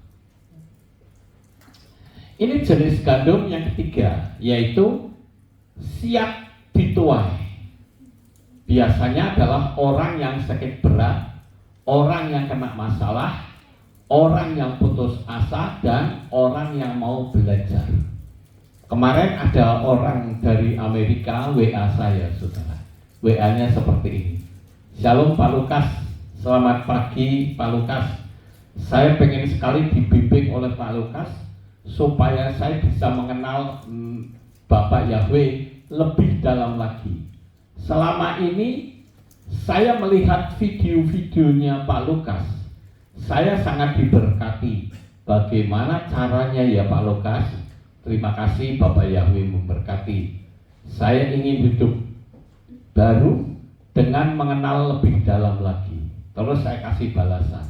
Ini jenis gandum yang ketiga, yaitu siap dituai. Biasanya adalah orang yang sakit berat, orang yang kena masalah, orang yang putus asa, dan orang yang mau belajar. Kemarin ada orang dari Amerika WA saya, saudara. WA-nya seperti ini. Shalom Pak Lukas, selamat pagi Pak Lukas. Saya pengen sekali dibimbing oleh Pak Lukas supaya saya bisa mengenal Bapak Yahweh lebih dalam lagi. Selama ini saya melihat video-videonya Pak Lukas, saya sangat diberkati. Bagaimana caranya ya Pak Lukas? Terima kasih, Bapak Yahweh memberkati. Saya ingin hidup baru dengan mengenal lebih dalam lagi. Terus saya kasih balasan.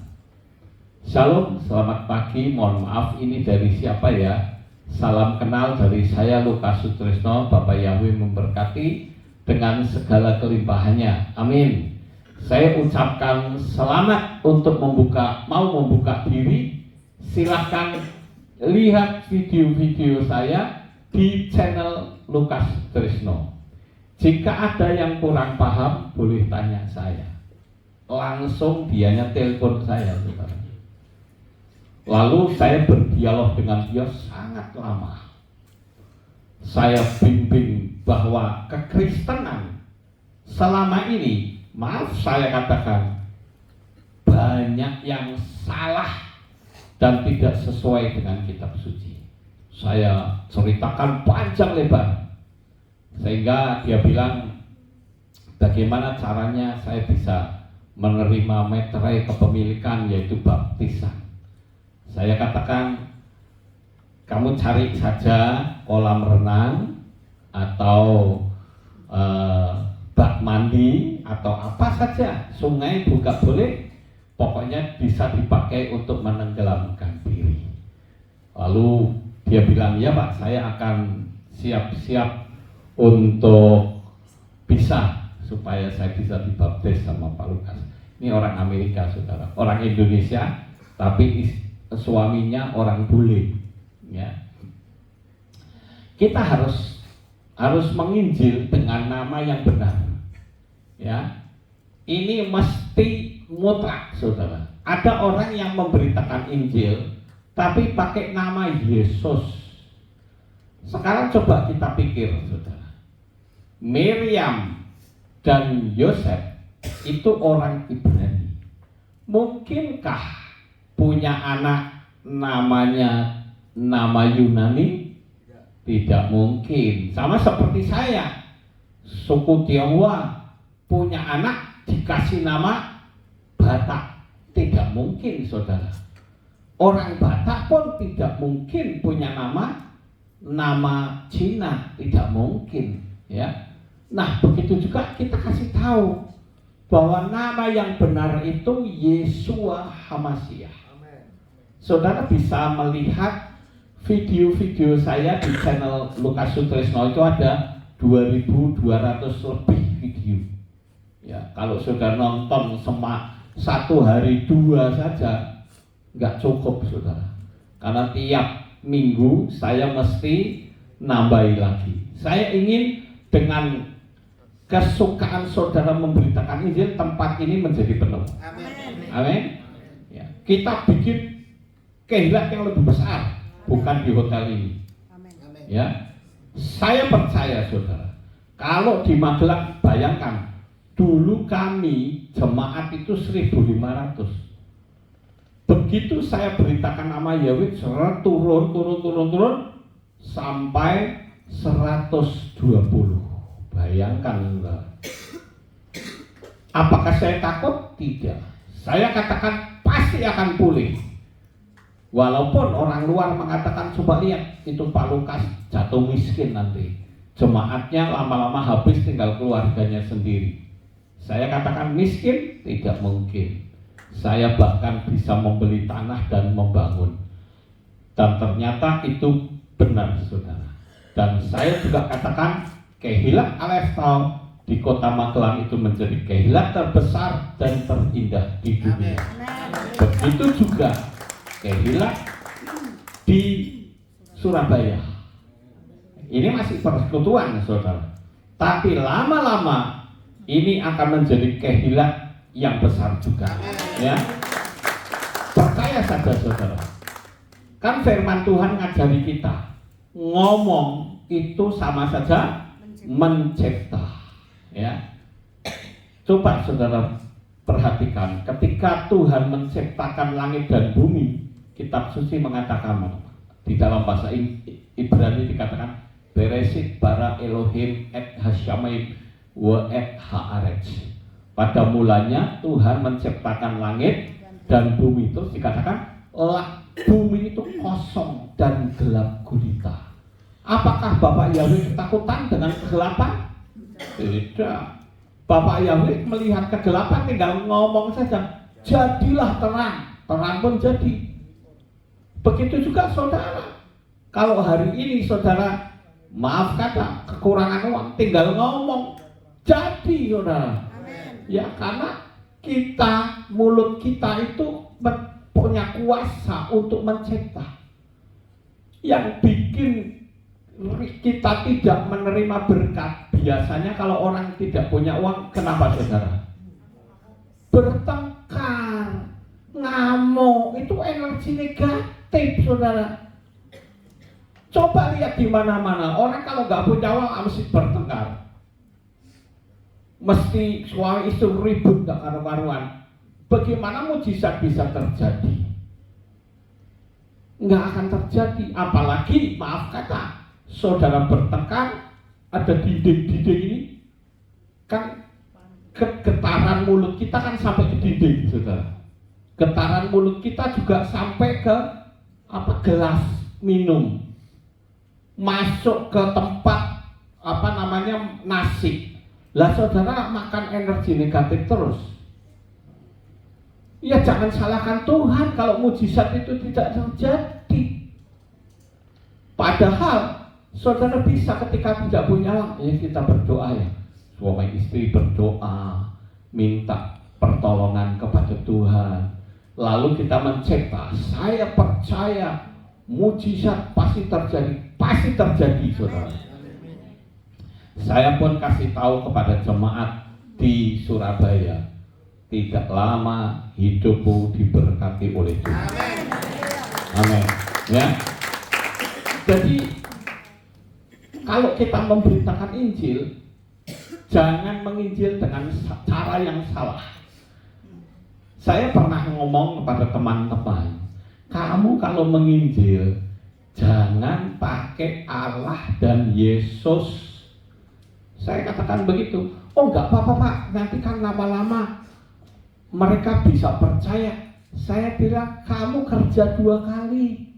Shalom, selamat pagi. Mohon maaf, ini dari siapa ya? Salam kenal dari saya Lukas Sutrisno. Bapak Yahweh memberkati dengan segala kelimpahannya. Amin. Saya ucapkan selamat untuk mau membuka diri. Silahkan lihat video-video saya di channel Lukas Trisno. Jika ada yang kurang paham, boleh tanya saya. Langsung dianya telepon saya, saudara. Lalu saya berdialog dengan dia sangat lama. Saya bimbing bahwa kekristenan selama ini, maaf saya katakan, banyak yang salah dan tidak sesuai dengan kitab suci. Saya ceritakan panjang lebar, sehingga dia bilang, bagaimana caranya saya bisa menerima meterai kepemilikan, yaitu baptisan. Saya katakan, kamu cari saja kolam renang atau bak mandi atau apa saja, sungai juga boleh, pokoknya bisa dipakai untuk menenggelamkan diri. Lalu dia bilang, ya Pak, saya akan siap-siap untuk bisa, supaya saya bisa dibaptis sama Pak Lukas. Ini orang Amerika, saudara, orang Indonesia, tapi suaminya orang bule. Ya, kita harus menginjil dengan nama yang benar. Ya, ini mesti mutlak, saudara. Ada orang yang memberitakan Injil tapi pakai nama Yesus. Sekarang coba kita pikir, saudara. Miriam dan Yosef itu orang Ibrani. Mungkinkah punya anak namanya nama Yunani? Tidak mungkin. Sama seperti saya, suku Tionghoa punya anak dikasih nama Batak. Tidak mungkin, saudara. Orang Batak pun tidak mungkin punya nama Cina. Tidak mungkin, ya. Nah, begitu juga kita kasih tahu bahwa nama yang benar itu Yeshua HaMashiach. Saudara bisa melihat video-video saya di channel Lukas Sutrisno, itu ada 2.200 lebih video. Ya, kalau saudara nonton satu hari 2 saja nggak cukup, saudara. Karena tiap minggu saya mesti nambahi lagi. Saya ingin dengan kesukaan saudara memberitakan Injil, tempat ini menjadi penuh. Amin. Ya, kita bikin kehilat yang lebih besar, bukan di hotel ini. Ya, saya percaya, saudara. Kalau di Magelang, bayangkan, dulu kami jemaat itu 1.500. Begitu saya beritakan nama Yahweh, turun sampai 120. Bayangkan, saudara. Apakah saya takut? Tidak. Saya katakan pasti akan pulih. Walaupun orang luar mengatakan, coba lihat, itu Pak Lukas jatuh miskin nanti. Jemaatnya lama-lama habis, tinggal keluarganya sendiri. Saya katakan miskin? Tidak mungkin. Saya bahkan bisa membeli tanah dan membangun. Dan ternyata itu benar, saudara. Dan saya juga katakan, kehilat Aleftal di kota Magelang itu menjadi kehilat terbesar dan terindah di dunia. Begitu juga kehilat di Surabaya. Ini masih persekutuan, saudara. Tapi lama-lama ini akan menjadi kehilat yang besar juga. Ya, percaya saja, saudara. Kan firman Tuhan ngajari kita, ngomong itu sama saja mencipta. Ya, coba saudara perhatikan, ketika Tuhan menciptakan langit dan bumi, kitab suci mengatakan, di dalam bahasa Ibrani dikatakan, Beresit bara Elohim et hasyamayim wa et haaretz. Pada mulanya Tuhan menciptakan langit dan bumi. Itu dikatakan bumi itu kosong dan gelap gulita. Apakah Bapak Yahweh ketakutan dengan kegelapan? Tidak. Bapak Yahweh melihat kegelapan, tinggal ngomong saja, jadilah terang. Terang pun jadi. Begitu juga saudara. Kalau hari ini saudara, maaf kata, kekurangan uang, tinggal ngomong, jadi, saudara. Ya, karena mulut kita itu punya kuasa untuk mencipta. Yang bikin kita tidak menerima berkat, biasanya kalau orang tidak punya uang, kenapa saudara? Bertengkar, ngamuk, itu energi negatif saudara. Coba lihat di mana-mana, orang kalau nggak punya uang mesti bertengkar, mesti suami istri ribut nggak karu-karuan. Bagaimana mujizat bisa terjadi? Nggak akan terjadi, apalagi maaf kata, saudara bertengkar, ada dinding-dinding ini, kan getaran mulut kita kan sampai ke dinding, saudara. Getaran mulut kita juga sampai ke gelas minum, masuk ke tempat nasi. Lah saudara makan energi negatif terus. Ya jangan salahkan Tuhan kalau mujizat itu tidak terjadi. Padahal saudara bisa ketika tidak punya uang, ya kita berdoa ya. Suami istri berdoa, minta pertolongan kepada Tuhan. Lalu kita mencipta, saya percaya mujizat pasti terjadi saudara. Saya pun kasih tahu kepada jemaat di Surabaya, tidak lama hidupmu diberkati oleh Tuhan. Amin. Ya. Jadi kalau kita memberitakan Injil, jangan menginjil dengan cara yang salah. Saya pernah ngomong kepada teman-teman, kamu kalau menginjil jangan pakai Allah dan Yesus. Saya katakan begitu. Oh enggak apa-apa Pak, nanti kan lama-lama mereka bisa percaya. Saya bilang kamu kerja 2 kali.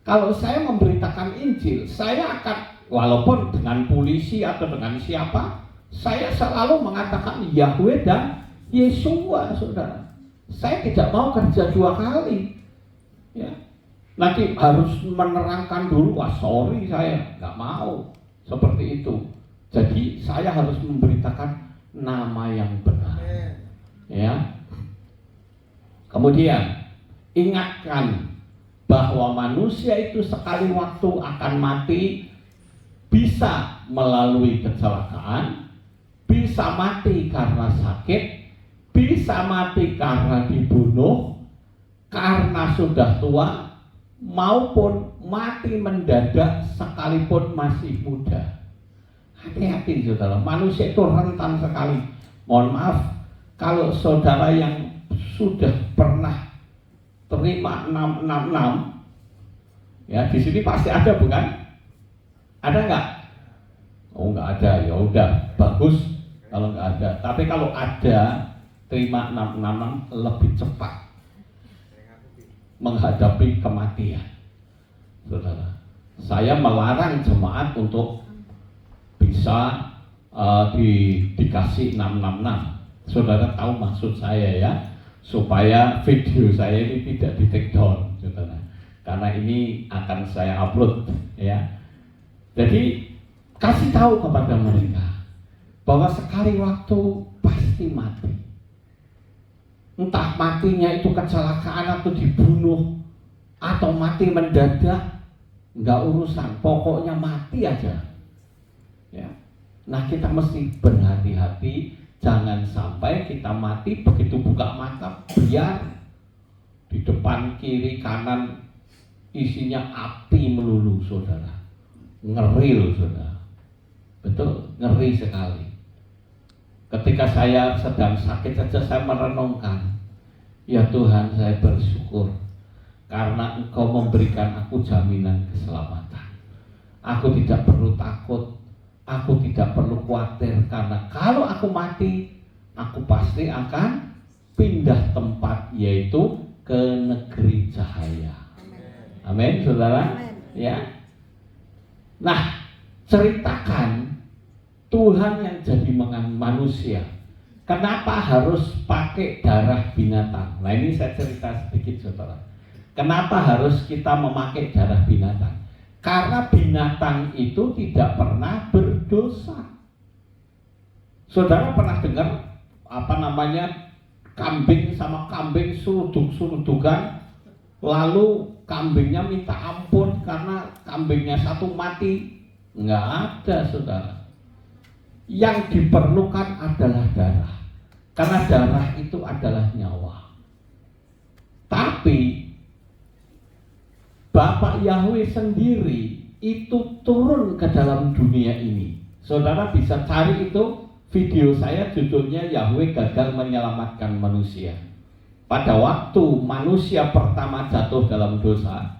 Kalau saya memberitakan Injil, saya akan, walaupun dengan polisi atau dengan siapa, saya selalu mengatakan Yahweh dan Yesua, saudara. Saya tidak mau kerja 2 kali. Ya. Nanti harus menerangkan dulu, wah sorry saya nggak mau seperti itu. Jadi saya harus memberitakan nama yang benar. Ya. Kemudian ingatkan bahwa manusia itu sekali waktu akan mati, bisa melalui kecelakaan, bisa mati karena sakit, bisa mati karena dibunuh, karena sudah tua, maupun mati mendadak sekalipun masih muda. Hati-hati saudara, manusia itu rentan sekali. Mohon maaf, kalau saudara yang sudah pernah terima 666, ya di sini pasti ada bukan? Ada nggak? Oh nggak ada, ya udah bagus kalau nggak ada. Tapi kalau ada, terima 666 lebih cepat menghadapi kematian, saudara. Saya melarang jemaat untuk bisa dikasih 666. Saudara tahu maksud saya ya, supaya video saya ini tidak di take down, saudara. Karena ini akan saya upload, ya. Jadi kasih tahu kepada mereka bahwa sekali waktu pasti mati. Entah matinya itu kecelakaan atau dibunuh atau mati mendadak, nggak urusan, pokoknya mati aja. Ya. Nah kita mesti berhati-hati, jangan sampai kita mati begitu buka mata, biar di depan kiri kanan isinya api melulu, saudara. Ngeri loh saudara, betul, ngeri sekali. Ketika saya sedang sakit saja saya merenungkan, ya Tuhan saya bersyukur karena Engkau memberikan aku jaminan keselamatan. Aku tidak perlu takut, aku tidak perlu khawatir, karena kalau aku mati, aku pasti akan pindah tempat, yaitu ke negeri cahaya. Amin, saudara. Amen. Ya. Nah, ceritakan Tuhan yang jadi manusia. Kenapa harus pakai darah binatang? Nah ini saya cerita sedikit saudara. Kenapa harus kita memakai darah binatang? Karena binatang itu tidak pernah berdosa. Saudara pernah dengar kambing sama kambing suruduk-surudukan, lalu kambingnya minta ampun karena kambingnya satu mati. Nggak ada, saudara. Yang diperlukan adalah darah, karena darah itu adalah nyawa. Tapi Bapak Yahweh sendiri itu turun ke dalam dunia ini. Saudara bisa cari itu video saya, judulnya Yahweh Gagal Menyelamatkan Manusia. Pada waktu manusia pertama jatuh dalam dosa,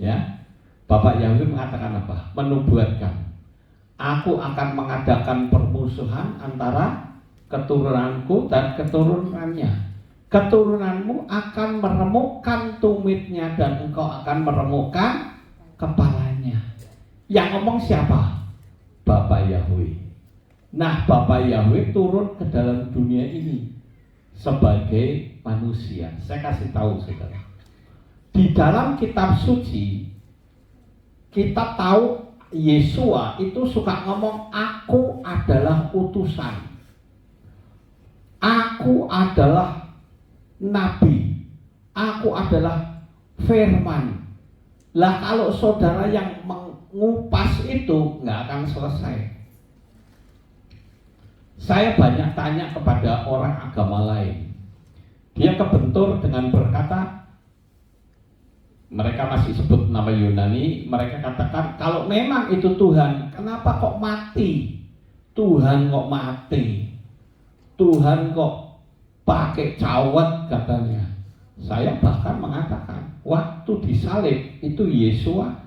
ya, Bapak Yahweh mengatakan apa? Menubuatkan, aku akan mengadakan permusuhan antara keturunanku dan keturunannya. Keturunanmu akan meremukkan tumitnya dan engkau akan meremukkan kepalanya. Yang ngomong siapa? Bapak Yahweh. Nah, Bapak Yahweh turun ke dalam dunia ini sebagai manusia. Saya kasih tahu saudara, di dalam kitab suci kita tahu Yesua itu suka ngomong, aku adalah utusan, aku adalah nabi, aku adalah firman. Lah kalau saudara yang mengupas itu nggak akan selesai. Saya banyak tanya kepada orang agama lain, dia kebentur dengan berkata, mereka masih sebut nama Yunani, mereka katakan kalau memang itu Tuhan, kenapa kok mati? Tuhan kok mati? Tuhan kok pakai cawat katanya. Saya bahkan mengatakan waktu disalib itu Yesua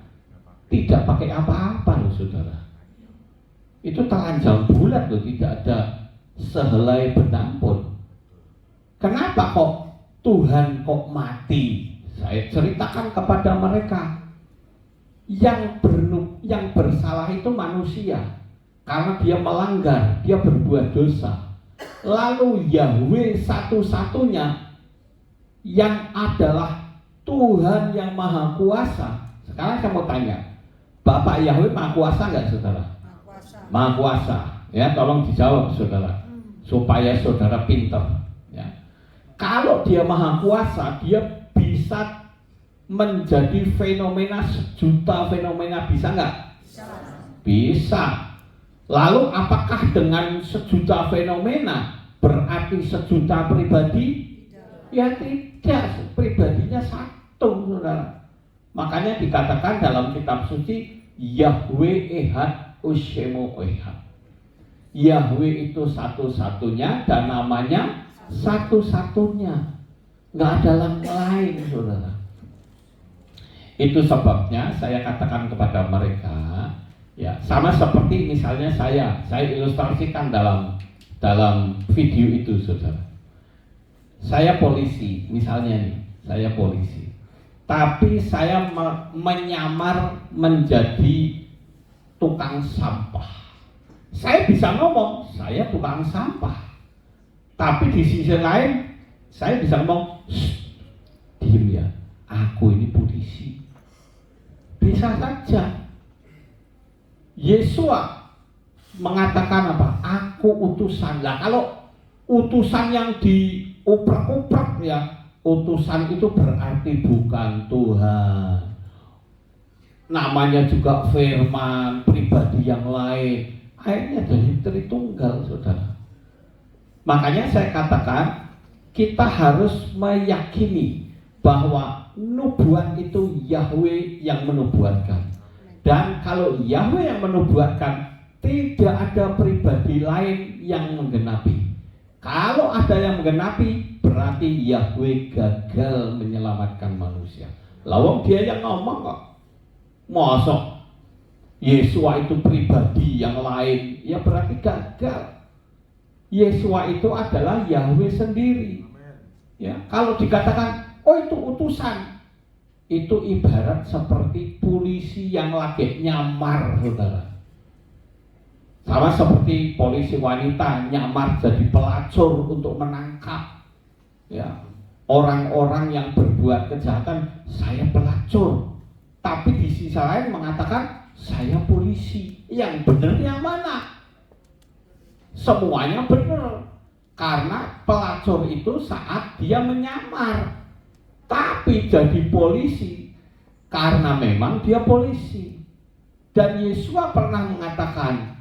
tidak pakai apa-apa loh saudara. Itu telanjang bulat loh, tidak ada sehelai benang pun. Kenapa kok Tuhan kok mati? Saya ceritakan kepada mereka, yang bersalah itu manusia karena dia melanggar, dia berbuat dosa. Lalu Yahweh satu-satunya yang adalah Tuhan yang Maha Kuasa. Sekarang saya mau tanya, Bapak Yahweh Maha Kuasa nggak saudara? Maha Kuasa. Ya, tolong dijawab saudara, supaya saudara pintar. Ya. Kalau dia Maha Kuasa, dia bisa menjadi fenomena sejuta fenomena, bisa nggak? Bisa. Lalu apakah dengan sejuta fenomena berarti sejuta pribadi? Ya tidak, pribadinya satu saudara. Makanya dikatakan dalam kitab suci, Yahweh Ehad Ushemo Ehad. Yahweh itu satu-satunya dan namanya satu-satunya, nggak ada yang lain saudara. Itu sebabnya saya katakan kepada mereka, ya sama seperti misalnya saya ilustrasikan dalam video itu saudara. Saya polisi, misalnya nih, saya polisi. Tapi saya menyamar menjadi tukang sampah. Saya bisa ngomong, saya tukang sampah. Tapi di sisi lain, saya bisa ngomong, diem ya, aku ini polisi. Bisa saja. Yesua mengatakan apa? Aku utusan. Lah kalau utusan yang diuprek-uprek ya, utusan itu berarti bukan Tuhan. Namanya juga firman, pribadi yang lain. Akhirnya jadi Tritunggal saudara. Makanya saya katakan kita harus meyakini bahwa nubuat itu Yahweh yang menubuatkan. Dan kalau Yahweh yang menubuatkan, tidak ada pribadi lain yang menggenapi. Kalau ada yang menggenapi, berarti Yahweh gagal menyelamatkan manusia. Lawang dia yang ngomong kok. Mosok Yesua itu pribadi yang lain, ya berarti gagal. Yesua itu adalah Yahweh sendiri. Ya, kalau dikatakan, oh itu utusan, itu ibarat seperti polisi yang lagi nyamar, saudara. Sama seperti polisi wanita nyamar jadi pelacur untuk menangkap, ya, orang-orang yang berbuat kejahatan. Saya pelacur, tapi di sisi lain mengatakan saya polisi. Yang benar yang mana? Semuanya benar. Karena pelacur itu saat dia menyamar, tapi jadi polisi karena memang dia polisi. Dan Yesus pernah mengatakan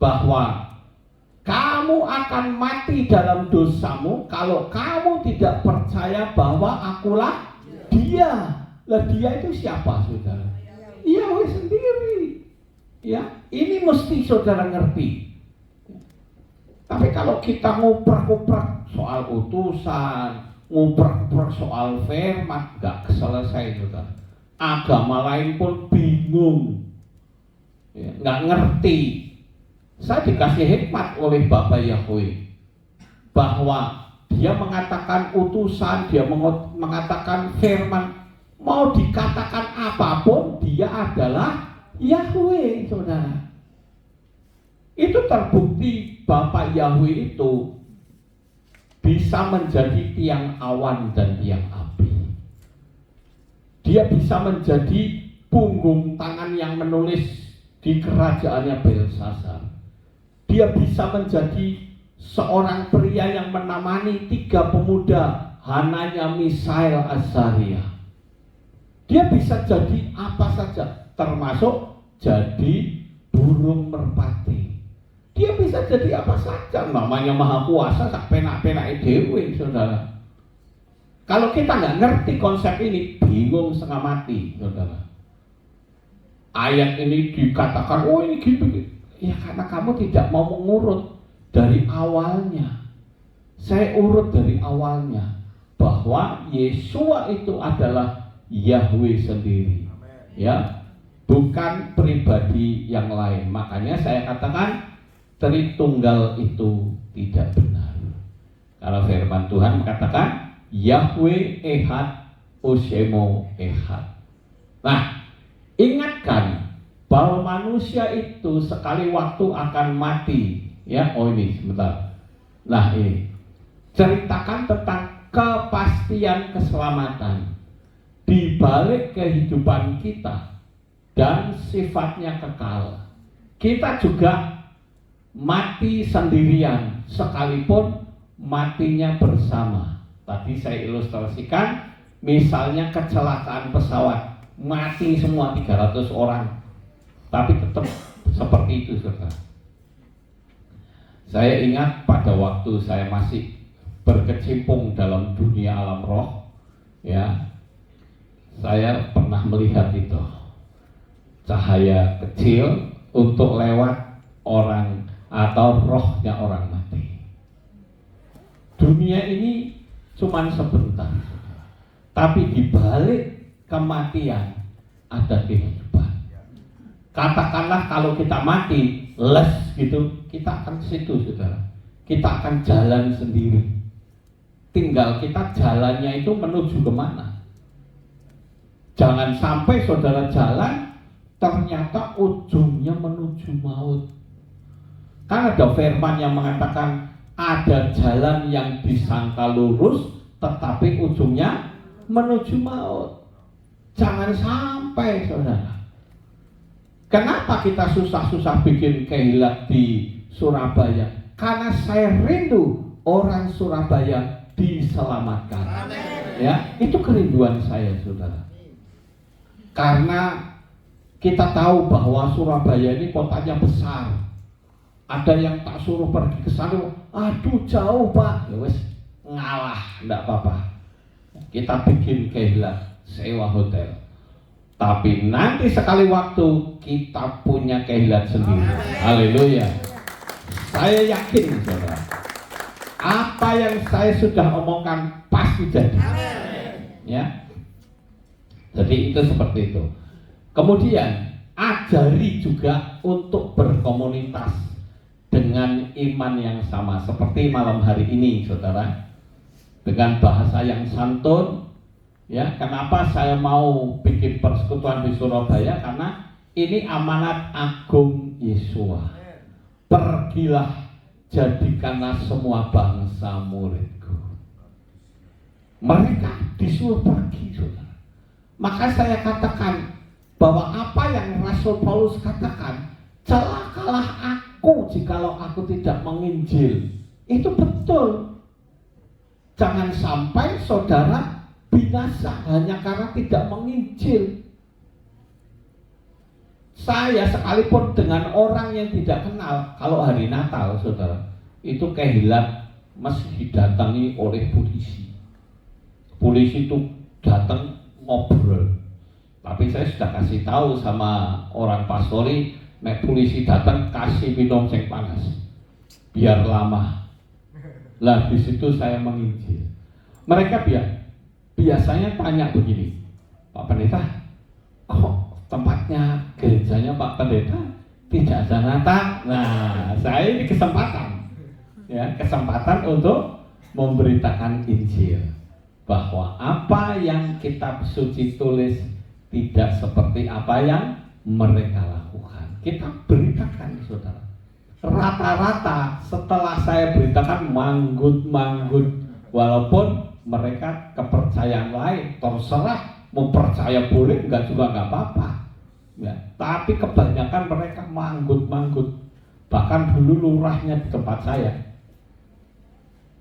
bahwa kamu akan mati dalam dosamu kalau kamu tidak percaya bahwa akulah dia. Lah dia itu siapa, saudara? Yahweh sendiri. Ya, ini mesti saudara ngerti. Tapi kalau kita nguprak-nguprak soal utusan, nguprak-nguprak soal firman, nggak selesai, saudara. Agama lain pun bingung, ya, nggak ngerti. Saya dikasih hikmat oleh Bapak Yahweh bahwa dia mengatakan utusan, dia mengatakan firman, mau dikatakan apapun dia adalah Yahweh, saudara. Itu terbukti Bapak Yahweh itu bisa menjadi tiang awan dan tiang api. Dia bisa menjadi punggung tangan yang menulis di kerajaannya Belsasar. Dia bisa menjadi seorang pria yang menemani 3 pemuda, Hananya, Misael, Azaria. Dia bisa jadi apa saja, termasuk jadi burung merpati. Dia bisa jadi apa saja, namanya Maha Kuasa, sak penak-penak dewe, saudara. Kalau kita nggak ngerti konsep ini, bingung setengah mati, saudara. Ayat ini dikatakan, oh ini gini, ya karena kamu tidak mau mengurut dari awalnya. Saya urut dari awalnya bahwa Yesua itu adalah Yahweh sendiri, ya, bukan pribadi yang lain. Makanya saya katakan Tritunggal itu tidak benar. Kalau firman Tuhan mengatakan Yahweh Ehad, Osemo Ehad. Nah, ingatkan bahwa manusia itu sekali waktu akan mati. Ya, oh ini sebentar. Nah ini ceritakan tentang kepastian keselamatan di balik kehidupan kita dan sifatnya kekal. Kita juga mati sendirian sekalipun matinya bersama. Tadi saya ilustrasikan misalnya kecelakaan pesawat, mati semua 300 orang, tapi tetap seperti itu, saudara. Saya ingat pada waktu saya masih berkecimpung dalam dunia alam roh, ya, saya pernah melihat itu cahaya kecil untuk lewat orang atau rohnya orang mati. Dunia ini cuman sebentar, tapi di balik kematian ada kehidupan. Katakanlah kalau kita mati, les gitu, kita akan ke situ, saudara. Kita akan jalan sendiri. Tinggal kita jalannya itu menuju kemana. Jangan sampai saudara jalan, ternyata ujungnya menuju maut. Kan ada firman yang mengatakan ada jalan yang disangka lurus, tetapi ujungnya menuju maut. Jangan sampai, saudara. Kenapa kita susah-susah bikin kehilat di Surabaya? Karena saya rindu orang Surabaya diselamatkan. Ya, itu kerinduan saya, saudara. Karena kita tahu bahwa Surabaya ini kotanya besar. Ada yang tak suruh pergi ke sana, aduh jauh Pak. Ya wes, ngalah, enggak apa-apa. Kita bikin kehilat, sewa hotel. Tapi nanti sekali waktu kita punya kehilat sendiri. Haleluya. Saya yakin, saudara, apa yang saya sudah omongkan pasti jadi. Ya. Jadi itu seperti itu. Kemudian ajari juga untuk berkomunitas dengan iman yang sama, seperti malam hari ini, saudara, dengan bahasa yang santun. Ya, kenapa saya mau bikin persekutuan di Surabaya? Karena ini amanat agung Yesua. Pergilah, jadikanlah semua bangsa muridku. Mereka disuruh pergi, saudara. Maka saya katakan bahwa apa yang Rasul Paulus katakan, celakalah aku jikalau aku tidak menginjil. Itu betul. Jangan sampai saudara binasa hanya karena tidak menginjil. Saya sekalipun dengan orang yang tidak kenal, kalau hari Natal saudara, itu kehilat mesti didatangi oleh polisi. Polisi itu datang ngobrol. Tapi saya sudah kasih tahu sama orang pastori, nek polisi datang kasih minum sing panas, biar lama. Lah di situ saya menginjil. Mereka biasanya tanya begini, Pak Pendeta, kok tempatnya gerejanya Pak Pendeta tidak ada Natal? Nah, saya ini kesempatan, ya, kesempatan untuk memberitakan Injil bahwa apa yang kitab suci tulis tidak seperti apa yang mereka lakukan. Kita beritakan, saudara. Rata-rata setelah saya beritakan manggut-manggut, walaupun mereka kepercayaan lain, terserah mau percaya boleh, enggak juga enggak apa-apa, ya. Tapi kebanyakan mereka manggut-manggut. Bahkan dulu lurahnya di tempat saya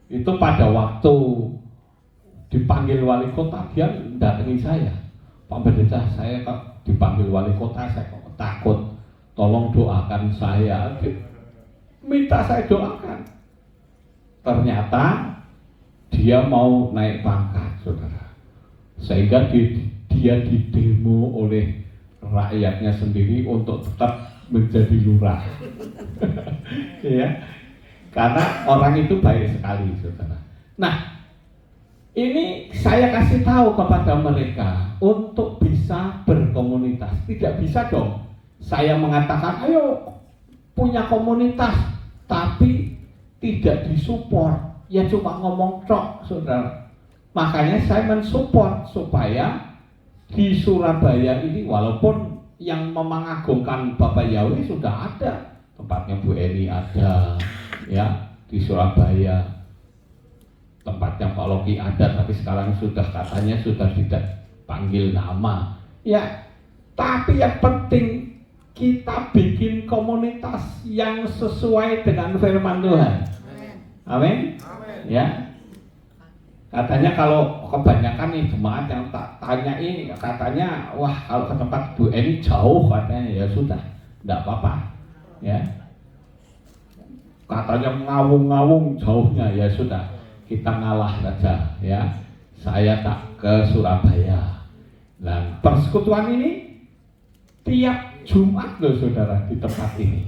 itu pada waktu dipanggil wali kota, dia datangi saya, Pak Pendeta, saya kok dipanggil wali kota, saya kok takut, tolong doakan saya. Minta saya doakan. Ternyata dia mau naik pangkat, saudara. Sehingga dia didemo oleh rakyatnya sendiri untuk tetap menjadi lurah. Ya, karena orang itu baik sekali, saudara. Nah, ini saya kasih tahu kepada mereka untuk bisa berkomunitas. Tidak bisa dong saya mengatakan ayo punya komunitas tapi tidak disupport, ya cuma ngomong tok, saudara. Makanya saya mensupport supaya di Surabaya ini, walaupun yang memangagumkan Bapak Yahweh sudah ada, tempatnya Bu Eni ada, ya, di Surabaya. Tempatnya Pak Loki ada, tapi sekarang sudah katanya sudah tidak panggil nama. Ya, tapi yang penting kita bikin komunitas yang sesuai dengan firman Tuhan. Amin. Ya. Katanya kalau kebanyakan nih jemaat yang tak tanya ini, katanya wah kalau ke tempat Bu Eni jauh, katanya ya sudah, enggak apa-apa. Ya. Katanya ngawung-ngawung jauhnya, ya sudah, kita ngalah saja, ya. Saya tak ke Surabaya. Dan persekutuan ini tiap Jumat loh, saudara, di tempat ini,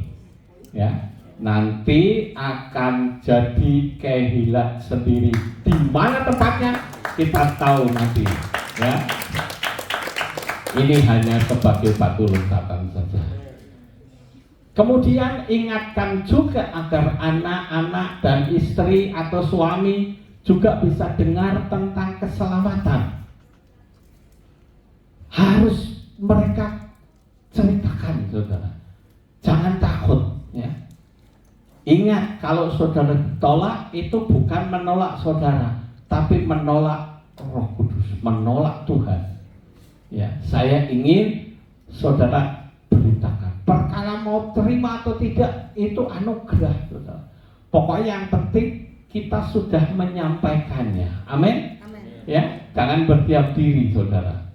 ya. Nanti akan jadi kehilat sendiri. Di mana tempatnya kita tahu nanti, ya. Ini hanya sebagai batu loncatan saja. Kemudian ingatkan juga agar anak-anak dan istri atau suami juga bisa dengar tentang keselamatan. Harus mereka ceritakan, saudara. Jangan takut, ya. Ingat, kalau saudara ditolak itu bukan menolak saudara, tapi menolak Roh Kudus, menolak Tuhan. Ya, saya ingin saudara beritakan. Perkara mau terima atau tidak itu anugerah, saudara. Pokoknya yang penting kita sudah menyampaikannya. Amin. Ya, jangan berdiam diri, saudara.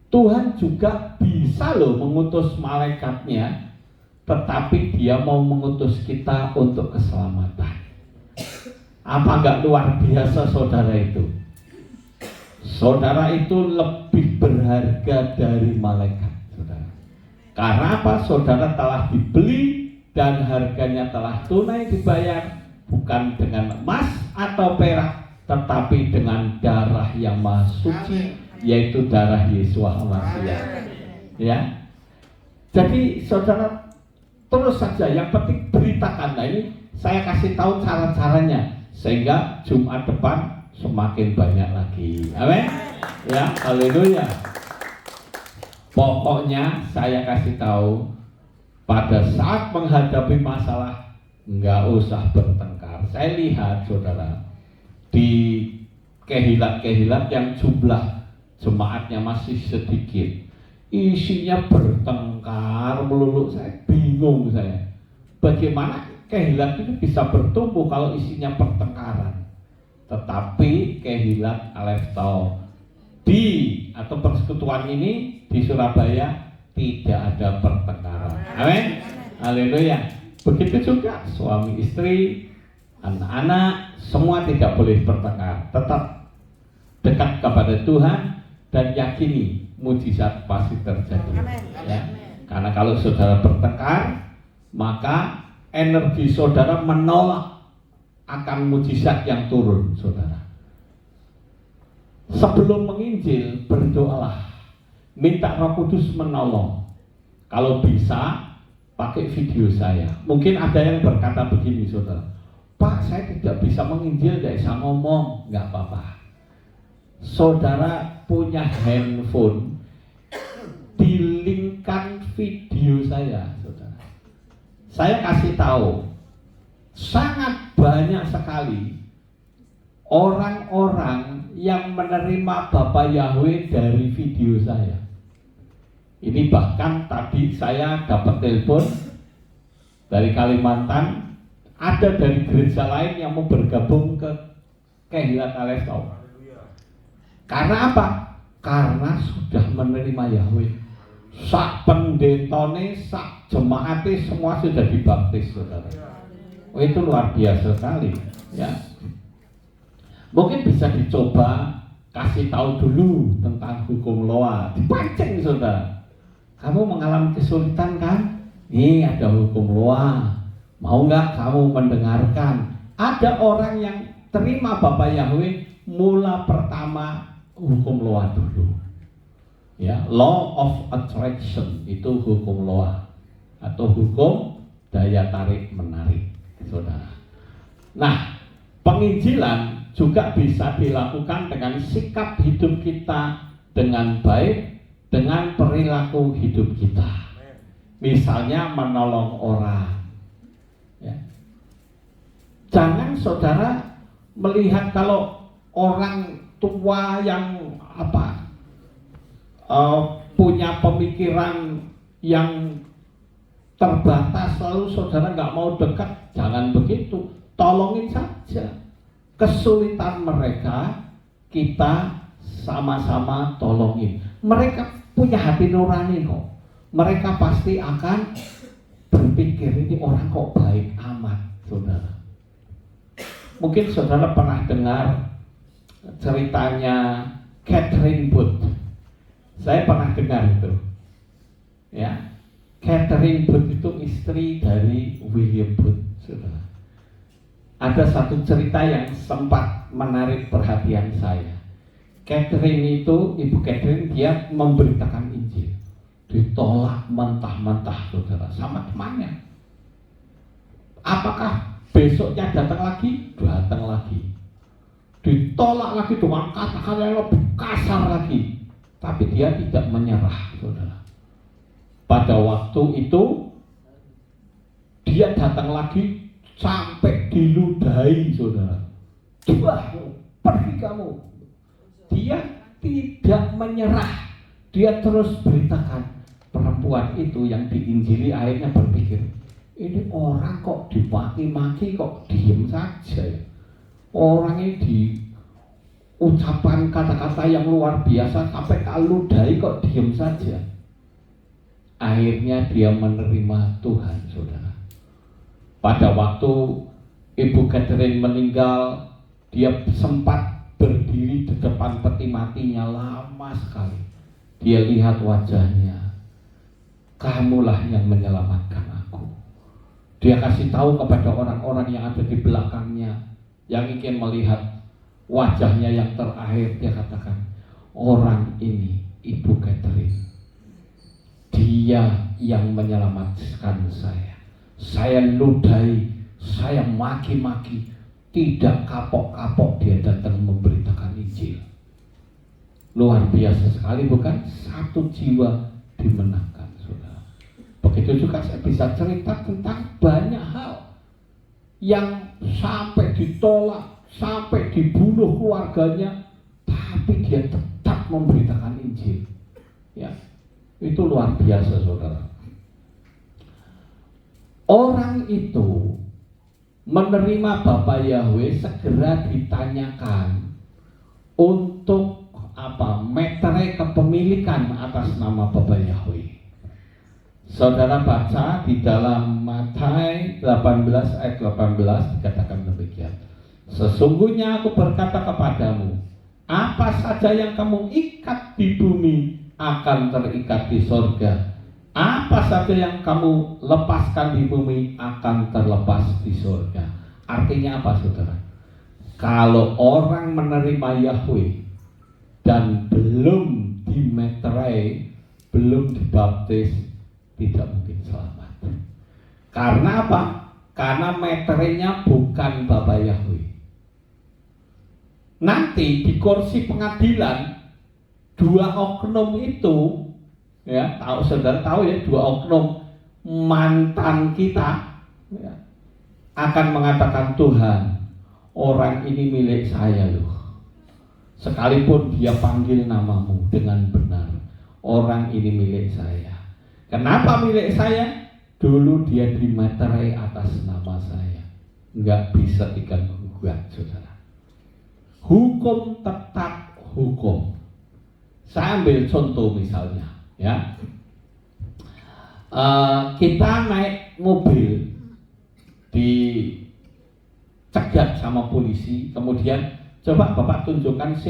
Tuhan juga bisa loh mengutus malaikatnya, tetapi dia mau mengutus kita untuk keselamatan. Apa enggak luar biasa saudara itu? Saudara itu lebih berharga dari malaikat, saudara. Karena apa? Saudara telah dibeli dan harganya telah tunai dibayar, bukan dengan emas atau perak, tetapi dengan darah yang maha suci, yaitu darah Yesus Al-Masih. Ya. Jadi saudara terus saja, yang penting beritakan. Nah, ini saya kasih tahu cara-caranya sehingga Jumat depan semakin banyak lagi. Amin. Ya, haleluya. Pokoknya saya kasih tahu, pada saat menghadapi masalah nggak usah bertengkar. Saya lihat saudara di kehilat-kehilat yang jumlah jemaatnya masih sedikit, isinya bertengkar melulu. Saya bingung, saya bagaimana kehilat itu bisa bertumbuh kalau isinya pertengkaran. Tetapi kehilat Alefto atau persekutuan ini di Surabaya tidak ada pertengkaran. Amin. Haleluya. Begitu juga suami istri, anak-anak, semua tidak boleh bertengkar. Tetap dekat kepada Tuhan dan yakini mujizat pasti terjadi. Ya. Karena kalau saudara bertengkar, maka energi saudara menolak akan mujizat yang turun, saudara. Sebelum menginjil, berdoalah, minta Roh Kudus menolong. Kalau bisa, pakai video saya. Mungkin ada yang berkata begini, saudara, Pak, saya tidak bisa menginjil, tidak bisa ngomong. Nggak apa-apa. Saudara punya handphone, dilingkan video saya, saudara. Saya kasih tahu, sangat banyak sekali orang-orang yang menerima Bapak Yahweh dari video saya. Ini bahkan tadi saya dapat telepon dari Kalimantan, ada dari gereja lain yang mau bergabung ke Kehilat Alefto. Karena apa? Karena sudah menerima Yahweh. Sak pendetone, sak jemaate semua sudah dibaptis, saudara. Oh, itu luar biasa sekali, ya. Mungkin bisa dicoba kasih tahu dulu tentang hukum Loa, dipancing, saudara. Kamu mengalami kesulitan kan? Ini ada hukum Loa, mau nggak kamu mendengarkan? Ada orang yang terima Bapak Yahweh mula pertama hukum Loa dulu, ya. Law of attraction itu hukum Loa atau hukum daya tarik menarik, saudara. Nah, penginjilan juga bisa dilakukan dengan sikap hidup kita dengan baik, dengan perilaku hidup kita. Misalnya menolong orang, ya. Jangan saudara melihat kalau orang tua yang punya pemikiran yang terbatas, lalu saudara nggak mau dekat. Jangan begitu, tolongin saja. Kesulitan mereka kita sama-sama tolongin. Mereka punya hati nurani kok. Mereka pasti akan berpikir, ini orang kok baik amat, saudara. Mungkin saudara pernah dengar ceritanya Catherine Booth. Saya pernah dengar itu, ya. Catherine Booth itu istri dari William Booth, saudara. Ada satu cerita yang sempat menarik perhatian saya. Catherine itu, Ibu Catherine, dia memberitakan Injil, ditolak mentah-mentah, saudara, sama temannya. Apakah besoknya datang lagi? Datang lagi. Ditolak lagi dengan kata-kata yang lebih kasar lagi. Tapi dia tidak menyerah, saudara. Pada waktu itu dia datang lagi sampai diludahi, saudara. Wah, pergi kamu. Dia tidak menyerah. Dia terus beritakan. Perempuan itu yang diinjili akhirnya berpikir, ini orang kok dimaki-maki kok diem saja ya. Orang ini diucapan kata-kata yang luar biasa sampai kaludahi kok diem saja. Akhirnya dia menerima Tuhan, saudara. Pada waktu Ibu Catherine meninggal, dia sempat berdiri di depan peti matinya lama sekali. Dia lihat wajahnya, kamulah yang menyelamatkan aku. Dia kasih tahu kepada orang-orang yang ada di belakangnya, yang ingin melihat wajahnya yang terakhir. Dia katakan, orang ini Ibu Catherine, dia yang menyelamatkan saya. Saya ludahi, saya maki-maki, tidak kapok-kapok dia datang memberitakan Injil. Luar biasa sekali, bukan? Satu jiwa dimenangkan, saudara. Begitu juga saya bisa cerita tentang banyak hal yang sampai ditolak, sampai dibunuh keluarganya, tapi dia tetap memberitakan Injil. Ya, itu luar biasa, saudara. Orang itu menerima Bapak Yahweh segera ditanyakan untuk apa? Meterai kepemilikan atas nama Bapak Yahweh. Saudara baca di dalam Matius 18 ayat 18 dikatakan demikian. Sesungguhnya aku berkata kepadamu, apa saja yang kamu ikat di bumi akan terikat di sorga. Apa saja yang kamu lepaskan di bumi akan terlepas di sorga. Artinya apa, saudara? Kalau orang menerima Yahweh dan belum dimeterai, belum dibaptis, tidak mungkin selamat. Karena apa? Karena meterainya bukan Bapak Yahweh. Nanti di kursi pengadilan, dua oknum itu, ya, saudara tahu ya, dua oknum mantan kita, ya, akan mengatakan, Tuhan, orang ini milik saya loh. Sekalipun dia panggil namamu dengan benar, orang ini milik saya. Kenapa milik saya? Dulu dia dimeterai atas nama saya. Nggak bisa diganggu-gugat, saudara. Hukum tetap hukum. Saya ambil contoh misalnya, ya. Kita naik mobil dicegat sama polisi, kemudian coba Bapak tunjukkan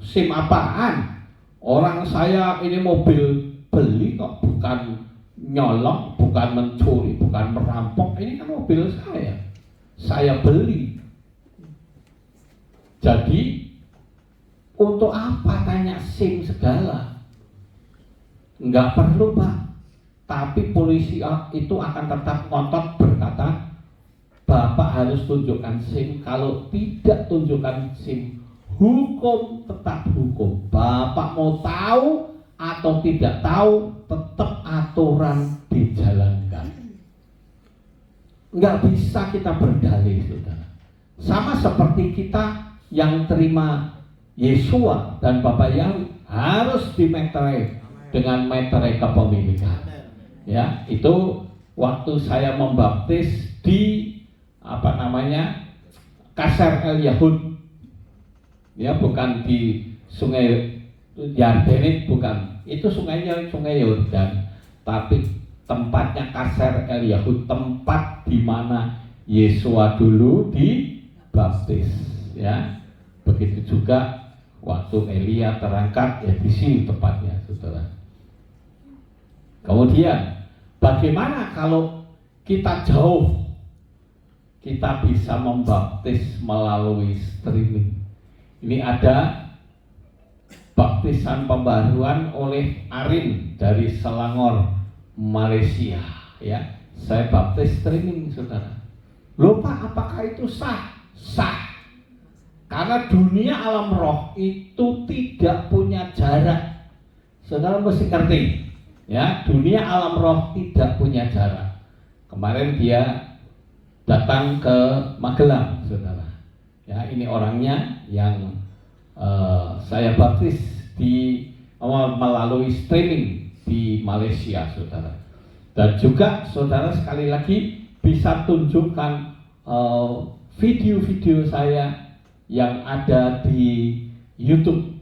SIM apaan? Orang saya ini mobil beli kok, bukan nyolong, bukan mencuri, bukan merampok. Ini kan mobil saya beli. Jadi untuk apa tanya SIM segala? Enggak perlu, Pak. Tapi polisi itu akan tetap ngotot berkata, Bapak harus tunjukkan SIM. Kalau tidak tunjukkan SIM, hukum tetap hukum. Bapak mau tahu atau tidak tahu, tetap aturan dijalankan. Enggak bisa kita berdalih, saudara. Sama seperti kita yang terima Yesua dan Bapak Yahweh harus dimeterai dengan meterai kepemilikan. Ya, itu waktu saya membaptis di Kasar El Yahud. Ya, bukan di Sungai Yardenit, bukan. Itu sungainya Sungai Yordan, tapi tempatnya Kasar El Yahud, tempat di mana Yesua dulu dibaptis, ya. Begitu juga waktu Elia terangkat, ya di sini tempatnya, saudara. Kemudian bagaimana kalau kita jauh, kita bisa membaptis melalui streaming. Ini ada baptisan pembaruan oleh Arin dari Selangor, Malaysia, ya. Saya baptis streaming, saudara. Loh Pak, apakah itu sah? Sah. Karena dunia alam roh itu tidak punya jarak. Saudara mesti ngerti, ya, dunia alam roh tidak punya jarak. Kemarin dia datang ke Magelang, saudara. Ya, ini orangnya yang saya baptis melalui streaming di Malaysia, saudara. Dan juga saudara sekali lagi bisa tunjukkan video-video saya yang ada di YouTube.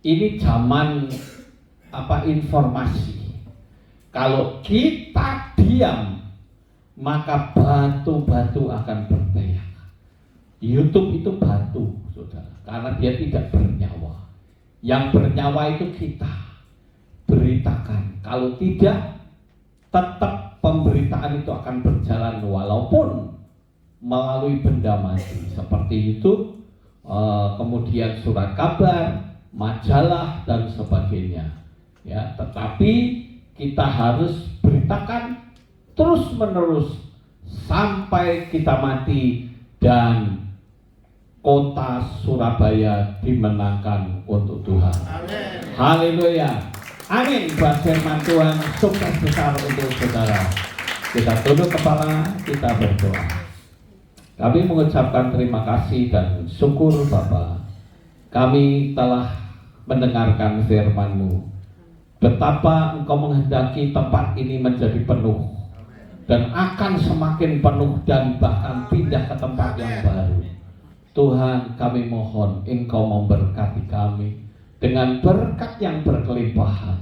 Ini zaman informasi. Kalau kita diam, maka batu-batu akan berteriak. YouTube itu batu, saudara, karena dia tidak bernyawa. Yang bernyawa itu kita. Beritakan. Kalau tidak, tetap pemberitaan itu akan berjalan walaupun melalui benda mati seperti YouTube, kemudian surat kabar, majalah dan sebagainya. Ya, tetapi kita harus beritakan terus menerus sampai kita mati dan kota Surabaya dimenangkan untuk Tuhan. Amin. Haleluya. Amin. Buat firman Tuhan, sukses besar untuk saudara. Kita tunduk kepala, kita berdoa. Kami mengucapkan terima kasih dan syukur Bapa. Kami telah mendengarkan firman-Mu. Betapa Engkau menghendaki tempat ini menjadi penuh. dan akan semakin penuh dan bahkan pindah ke tempat yang baru. Tuhan, kami mohon Engkau memberkati kami dengan berkat yang berkelimpahan,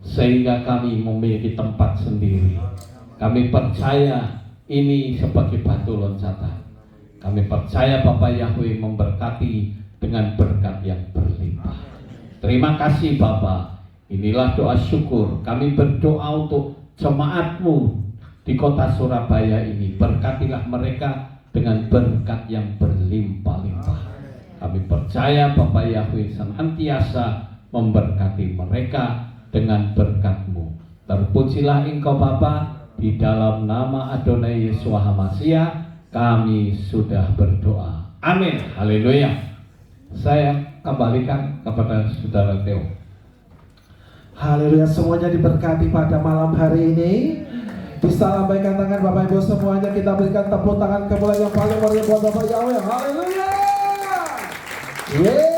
sehingga kami memiliki tempat sendiri. Kami percaya ini sebagai batu loncatan. Kami percaya Bapak Yahweh memberkati dengan berkat yang berlimpah. Terima kasih Bapak. Inilah doa syukur. Kami berdoa untuk jemaat-Mu di kota Surabaya ini. Berkatilah mereka dengan berkat yang berlimpah-limpah. Kami percaya Bapak Yahweh senantiasa memberkati mereka dengan berkat-Mu. Terpujilah Engkau Bapa, di dalam nama Adonai Yeshua HaMashiach kami sudah berdoa. Amin. Haleluya. Saya kembalikan kepada Saudara Theo. Haleluya, semuanya diberkati pada malam hari ini. Bisa lambaikan tangan Bapak Ibu semuanya, kita berikan tepuk tangan kemuliaan yang paling meriah buat Bapak Yahweh. Haleluya. Yeay.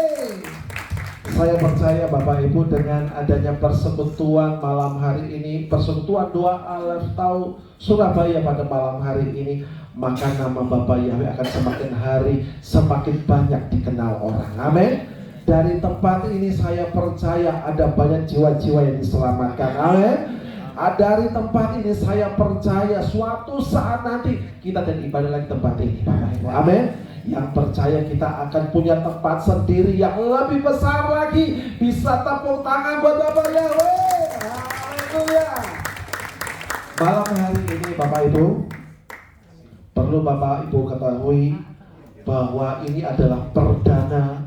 Saya percaya Bapak Ibu dengan adanya persekutuan malam hari ini, persekutuan doa Aleph Tau Surabaya pada malam hari ini, maka nama Bapak Yahweh akan semakin hari semakin banyak dikenal orang. Amin. Dari tempat ini saya percaya ada banyak jiwa-jiwa yang diselamatkan. Amin. Dari tempat ini saya percaya suatu saat nanti kita dan ibadah lagi tempat ini, Bapak Ibu. Amin. Yang percaya kita akan punya tempat sendiri yang lebih besar lagi. Bisa tepuk tangan buat Bapak Yahweh. Haleluya. Malam hari ini Bapak Ibu, perlu Bapak Ibu ketahui bahwa ini adalah perdana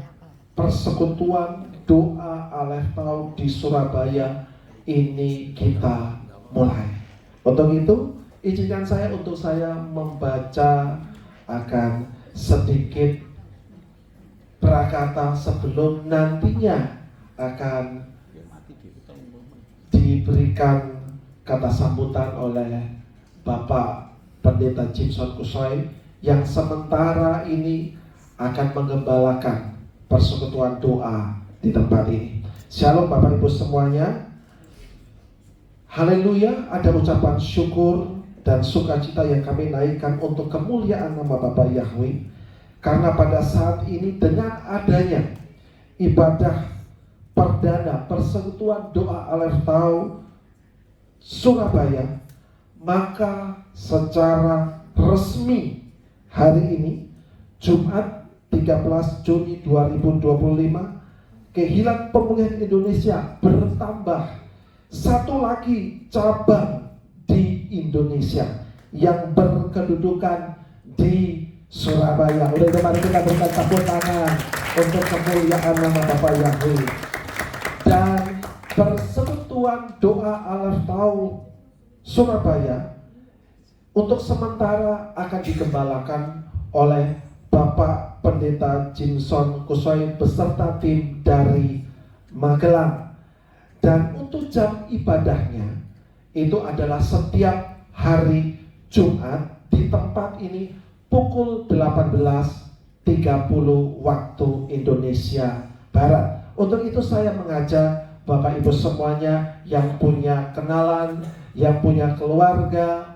persekutuan doa Aleph Tau di Surabaya ini kita mulai. Untuk itu, izinkan saya untuk saya membaca akan sedikit prakata sebelum nantinya akan diberikan kata sambutan oleh Bapak Pendeta Jimson Kusoi yang sementara ini akan mengembalakan persekutuan doa di tempat ini. Shalom Bapak Ibu semuanya. Haleluya, ada ucapan syukur dan sukacita yang kami naikkan untuk kemuliaan nama Bapak Yahweh. Karena pada saat ini dengan adanya ibadah perdana persekutuan doa Aleph Tau Surabaya, maka secara resmi hari ini Jumat 13 Juni 2025 Kehilat Pemulihan Indonesia bertambah satu lagi cabang di Indonesia yang berkedudukan di Surabaya. Udah itu mari kita berikan tepuk tangan untuk kemuliaan nama Bapak Yahweh. Dan persekutuan doa Aleph Tau Surabaya untuk sementara akan digembalakan oleh Bapak Pendeta Jimson Kusoi beserta tim dari Magelang. Dan untuk jam ibadahnya itu adalah setiap hari Jumat di tempat ini pukul 18.30 waktu Indonesia Barat. Untuk itu saya mengajak Bapak Ibu semuanya yang punya kenalan, yang punya keluarga,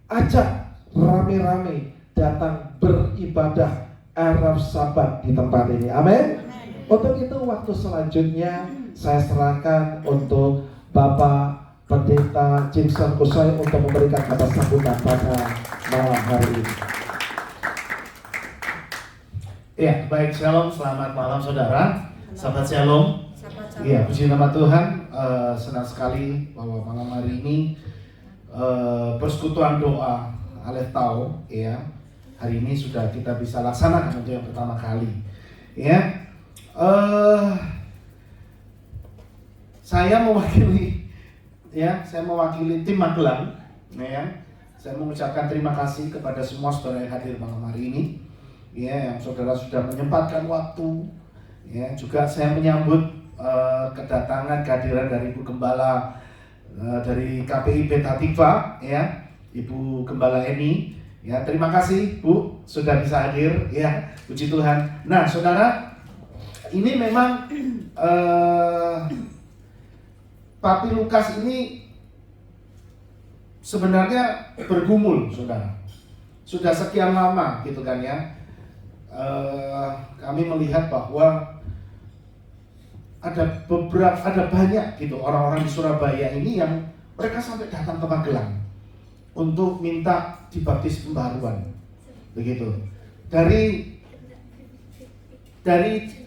ajak rame-rame datang beribadah Araf Sabat di tempat ini. Amin. Untuk itu waktu selanjutnya saya serahkan untuk Bapak Pendeta Jimson Kusoi untuk memberikan kata sambutan pada malam hari ini. Ya, baik, shalom, selamat malam saudara, sahabat shalom. Iya, puji nama Tuhan. Senang sekali bahwa malam hari ini persekutuan doa Aleph Tau, ya, hari ini sudah kita bisa laksanakan untuk yang pertama kali. Ya, saya mewakili tim Magelang, ya. Saya mengucapkan terima kasih kepada semua saudara yang hadir malam hari ini, ya, yang saudara sudah menyempatkan waktu, ya. Juga saya menyambut kedatangan kehadiran dari Ibu Gembala dari KPI Beta Tikva, ya, Ibu Gembala Eni, ya. Terima kasih Bu sudah bisa hadir, ya. Puji Tuhan. Nah, saudara, ini memang Papi Lukas ini sebenarnya bergumul, saudara. Sudah sekian lama gitu kan ya. Kami melihat bahwa ada banyak gitu orang-orang di Surabaya ini yang mereka sampai datang ke Magelang untuk minta dibaptis pembaruan, begitu. Dari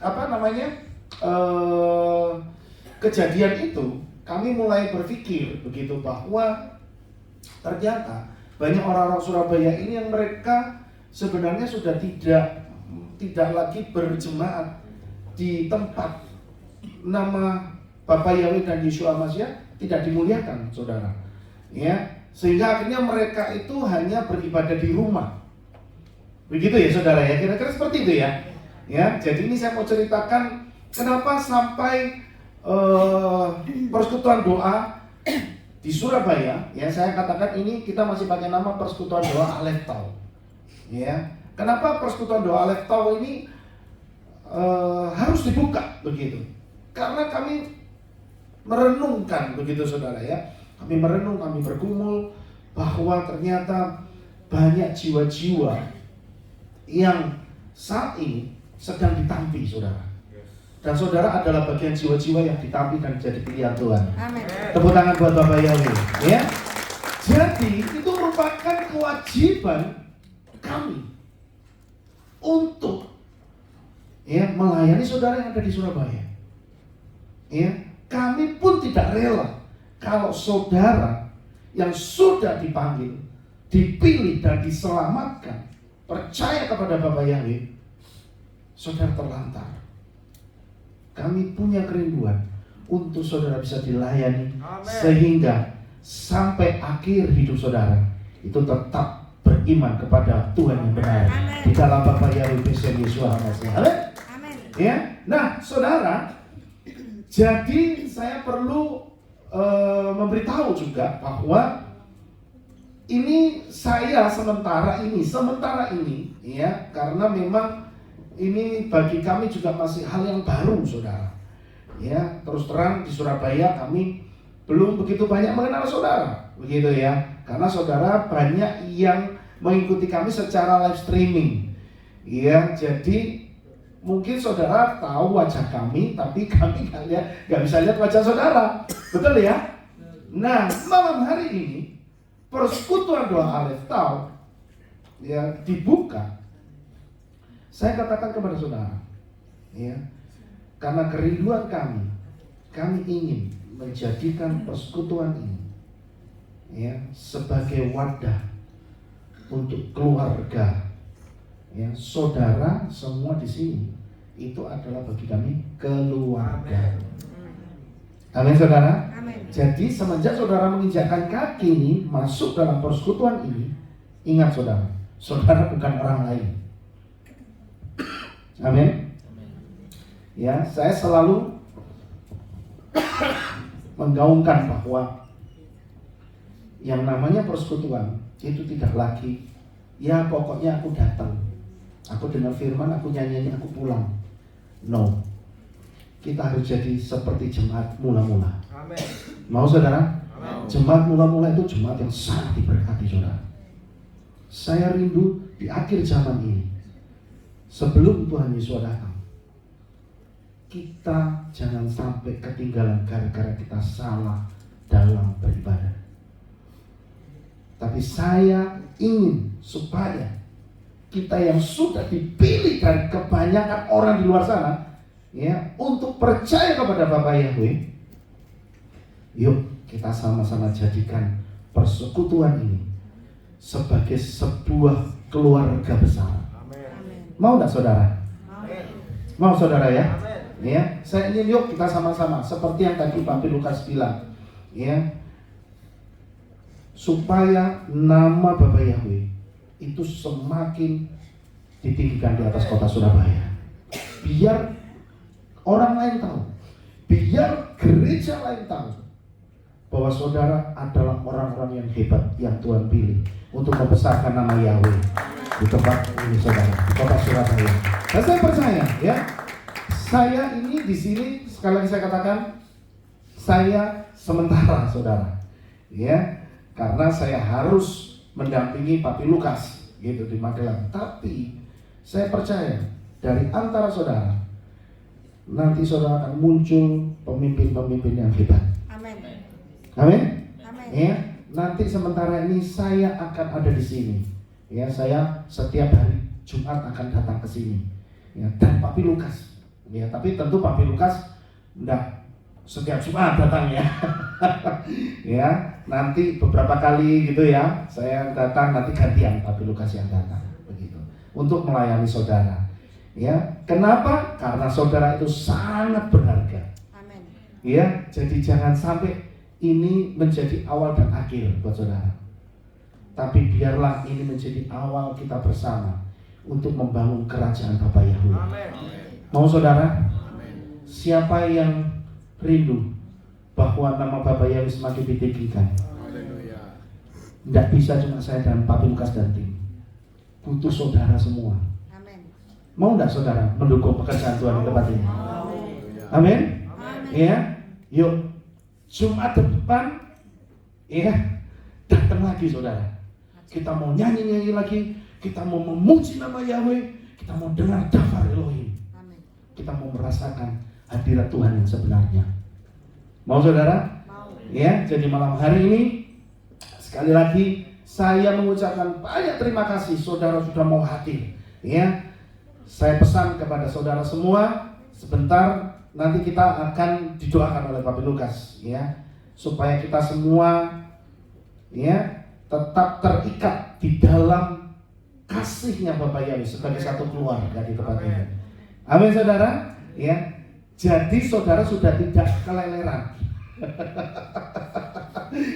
apa namanya kejadian itu, kami mulai berpikir begitu bahwa ternyata banyak orang-orang Surabaya ini yang mereka sebenarnya sudah tidak lagi berjemaat di tempat nama Bapa Yahweh dan Yeshua Masya tidak dimuliakan, saudara. Ya, sehingga akhirnya mereka itu hanya beribadah di rumah. Begitu ya, saudara ya. Kira-kira seperti itu ya. Ya, jadi ini saya mau ceritakan kenapa sampai persekutuan doa di Surabaya, ya saya katakan ini kita masih pakai nama persekutuan doa Aleph Tau. Ya, kenapa persekutuan doa Aleph Tau ini harus dibuka begitu? Karena kami merenungkan begitu, saudara ya. Kami merenung, kami bergumul bahwa ternyata banyak jiwa-jiwa yang saat ini sedang ditampi, saudara. Dan saudara adalah bagian jiwa-jiwa yang ditampi dan jadi pilihan Tuhan. Amin. Tepuk tangan buat Bapak Yahweh, ya. Jadi itu merupakan kewajiban kami untuk ya melayani saudara yang ada di Surabaya. Ya, kami pun tidak rela kalau saudara yang sudah dipanggil, dipilih dan diselamatkan, percaya kepada Bapak Yahweh, saudara terlantar. Kami punya kerinduan untuk saudara bisa dilayani. Amen. Sehingga sampai akhir hidup saudara itu tetap beriman kepada Tuhan yang benar. Amen. Di dalam Bapa Yahweh Tuhan Yesus Kristus. Amin. Ya. Nah, saudara, jadi saya perlu memberitahu juga bahwa ini saya sementara ini ya, karena memang ini bagi kami juga masih hal yang baru, saudara. Ya, terus terang di Surabaya kami belum begitu banyak mengenal saudara, begitu ya. Karena saudara banyak yang mengikuti kami secara live streaming. Ya, jadi mungkin saudara tahu wajah kami, tapi kami nggak bisa lihat wajah saudara, betul ya? Nah, malam hari ini persekutuan doa Aleph Tau ya dibuka. Saya katakan kepada saudara, ya, karena kerinduan kami ingin menjadikan persekutuan ini, ya, sebagai wadah untuk keluarga, ya, saudara semua di sini itu adalah bagi kami keluarga. Amin, saudara. Amin. Jadi semenjak saudara menginjakkan kaki ini masuk dalam persekutuan ini, ingat saudara bukan orang lain. Amin. Ya, saya selalu menggaungkan bahwa yang namanya persekutuan itu tidak lagi ya pokoknya aku datang, aku dengar firman, aku nyanyi, aku pulang. No, kita harus jadi seperti jemaat mula-mula. Amin. Mau saudara? Amin. Jemaat mula-mula itu jemaat yang sangat diberkati, saudara. Saya rindu di akhir zaman ini, sebelum Tuhan Yesus datang, kita jangan sampai ketinggalan gara-gara kita salah dalam beribadah. Tapi saya ingin supaya kita yang sudah dipilih dari kebanyakan orang di luar sana, ya, untuk percaya kepada Bapa Yahweh, yuk kita sama-sama jadikan persekutuan ini sebagai sebuah keluarga besar. Mau nggak saudara? Mau saudara ya? Ya, saya ingin yuk kita sama-sama seperti yang tadi Pak Lukas bilang, ya, supaya nama Bapak Yahweh itu semakin ditinggikan di atas kota Surabaya. Biar orang lain tahu, biar gereja lain tahu bahwa saudara adalah orang-orang yang hebat yang Tuhan pilih untuk membesarkan nama Yahweh di tempat ini, saudara, di kota Surabaya. Dan saya percaya, ya, saya ini di sini sekali lagi saya katakan, saya sementara, saudara, ya, karena saya harus mendampingi Papi Lukas gitu di Magelang. Tapi saya percaya dari antara saudara nanti saudara akan muncul pemimpin-pemimpin yang hebat. Amin. Amin. Amin. Ya, nanti sementara ini saya akan ada di sini. Ya, saya setiap hari Jumat akan datang ke sini. Ya, dan Papi Lukas. Ya, tapi tentu Papi Lukas enggak setiap Jumat datang ya. Ya, nanti beberapa kali gitu ya. Saya datang, nanti gantian Papi Lukas yang datang begitu. Untuk melayani saudara. Ya, kenapa? Karena saudara itu sangat berharga. Amin. Ya, jadi jangan sampai ini menjadi awal dan akhir buat saudara. Tapi biarlah ini menjadi awal kita bersama untuk membangun kerajaan Bapa Yahweh. Mau saudara? Siapa yang rindu bahwa nama Bapa Yahweh semakin ditinggikan? Tidak bisa cuma saya dan Papi Lukas dan tim. Butuh saudara semua. Amin. Mau tidak saudara mendukung pekerjaan Tuhan di tempat ini? Amin. Ya, yuk Jumat depan, ya datang lagi saudara. Kita mau nyanyi lagi, kita mau memuji nama Yahweh, kita mau dengar daftar Elohim, Amin. kita mau merasakan hadirat Tuhan yang sebenarnya. Mau saudara? Mau. Ya, jadi malam hari ini sekali lagi saya mengucapkan banyak terima kasih saudara sudah mau hadir. Ya, saya pesan kepada saudara semua sebentar nanti kita akan didoakan oleh Papi Lukas, ya, supaya kita semua ya tetap terikat di dalam kasihnya Bapak Yahweh sebagai satu keluarga di tempat ini. Amin saudara. Ya, jadi saudara sudah tidak keleleran.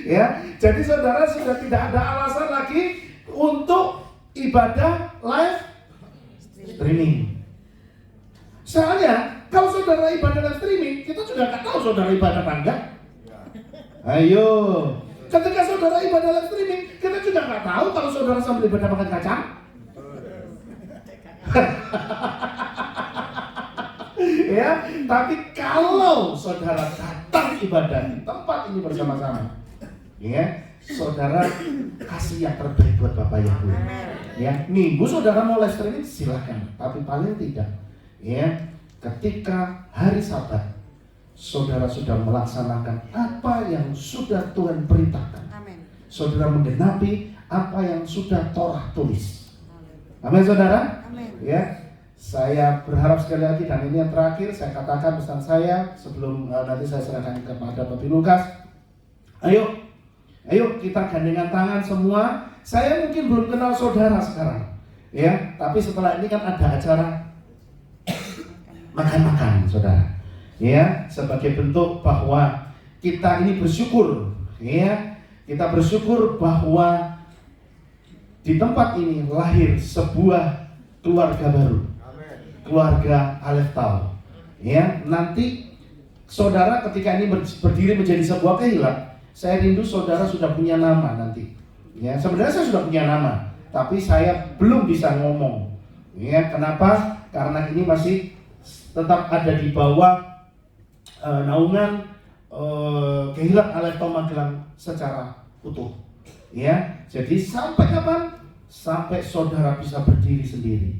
Ya, jadi saudara sudah tidak ada alasan lagi untuk ibadah live streaming. Soalnya kalau saudara ibadah live streaming, kita juga nggak tahu saudara ibadah apa enggak. Ayo, ketika saudara ibadah live streaming, kita juga nggak tahu kalau saudara sambil ibadah makan kacang. Ya, tapi kalau saudara datang ibadah di tempat ini bersama-sama, ya, saudara kasih yang terbaik buat Bapak Yahweh. Ya, minggu saudara mau live streaming silahkan, tapi paling tidak, ya, ketika hari Sabat, saudara sudah melaksanakan apa yang sudah Tuhan perintahkan. Amin. Saudara menggenapi apa yang sudah Torah tulis. Amin saudara. Amin. Ya, saya berharap sekali lagi dan ini yang terakhir saya katakan pesan saya sebelum nanti saya serahkan kepada Papi Lukas. Ayo kita gandengan tangan semua. Saya mungkin belum kenal saudara sekarang, ya, tapi setelah ini kan ada acara makan-makan, saudara. Ya, sebagai bentuk bahwa kita ini bersyukur, ya, kita bersyukur bahwa di tempat ini lahir sebuah keluarga baru. Keluarga Aleph Tau. Ya, nanti saudara ketika ini berdiri menjadi sebuah kehilat, saya rindu saudara sudah punya nama nanti. Ya, sebenarnya saya sudah punya nama, tapi saya belum bisa ngomong. Ya, kenapa? Karena ini masih tetap ada di bawah naungan kehilat Aleph Tau Magelang secara utuh. Ya, jadi sampai kapan? Sampai saudara bisa berdiri sendiri.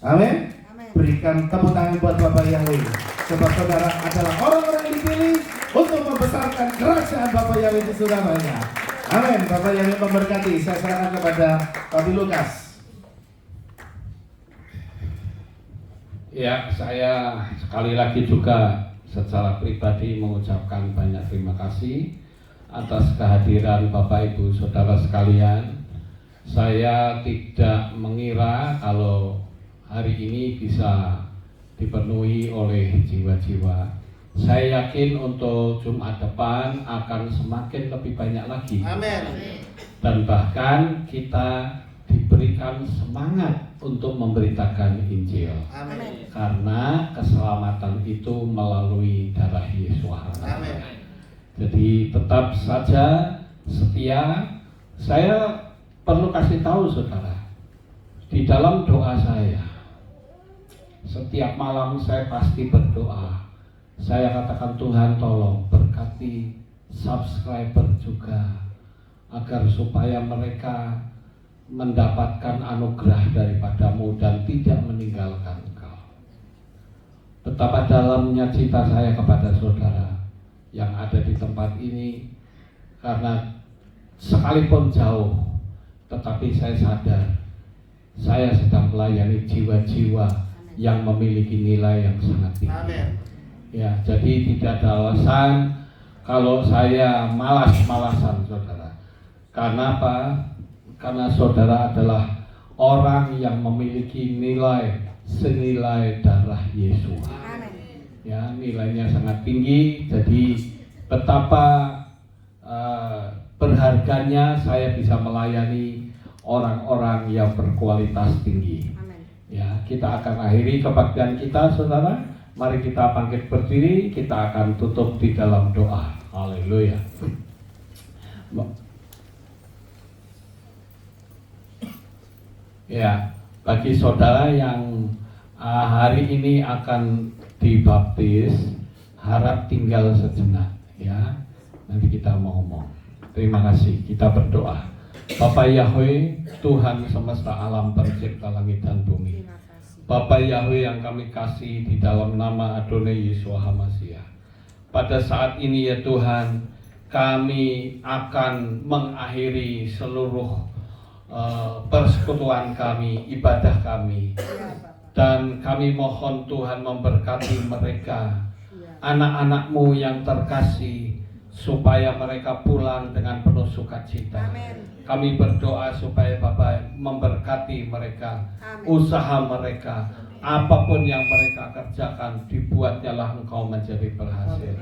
Amin. Berikan tepuk tangan buat Bapak Yahweh. Sebab saudara adalah orang-orang yang dipilih untuk membesarkan kerajaan Bapak Yahweh di Surabaya. Amin. Bapak Yahweh memberkati. Saya serahkan kepada Papi Lukas. Ya, saya sekali lagi juga secara pribadi mengucapkan banyak terima kasih atas kehadiran Bapak Ibu Saudara sekalian. Saya tidak mengira kalau hari ini bisa dipenuhi oleh jiwa-jiwa. Saya yakin untuk Jumat depan akan semakin lebih banyak lagi. Amin. Dan bahkan kita diberikan semangat untuk memberitakan Injil. Amin. Karena keselamatan itu melalui darah Yesus. Amin. Jadi tetap saja setia. Saya perlu kasih tahu saudara, di dalam doa saya, setiap malam saya pasti berdoa. Saya katakan Tuhan tolong berkati subscriber juga, agar supaya mereka mendapatkan anugerah daripadamu dan tidak meninggalkan Engkau. Betapa dalamnya cita saya kepada saudara yang ada di tempat ini, karena sekalipun jauh, tetapi saya sadar saya sedang melayani jiwa-jiwa yang memiliki nilai yang sangat tinggi. Amin. Ya, jadi tidak ada alasan kalau saya malas-malasan, saudara. Karena apa? Karena saudara adalah orang yang memiliki nilai senilai darah Yesus. Ya, nilainya sangat tinggi. Jadi betapa berharganya saya bisa melayani orang-orang yang berkualitas tinggi. Ya, kita akan akhiri kebaktian kita, saudara. Mari kita bangkit berdiri, kita akan tutup di dalam doa. Haleluya. Ya, bagi saudara yang hari ini akan dibaptis, harap tinggal sejenak, ya. Nanti kita mau ngomong. Terima kasih, kita berdoa. Bapak Yahweh, Tuhan semesta alam pencipta langit dan bumi. Bapak Yahweh yang kami kasih di dalam nama Adonai Yeshua HaMashiach. Pada saat ini ya Tuhan, kami akan mengakhiri seluruh persekutuan kami, ibadah kami. Dan kami mohon Tuhan memberkati mereka, anak-anak-Mu yang terkasih, supaya mereka pulang dengan penuh sukacita. Kami berdoa supaya Bapak memberkati mereka, usaha mereka, apapun yang mereka kerjakan, dibuatnyalah Engkau menjadi berhasil.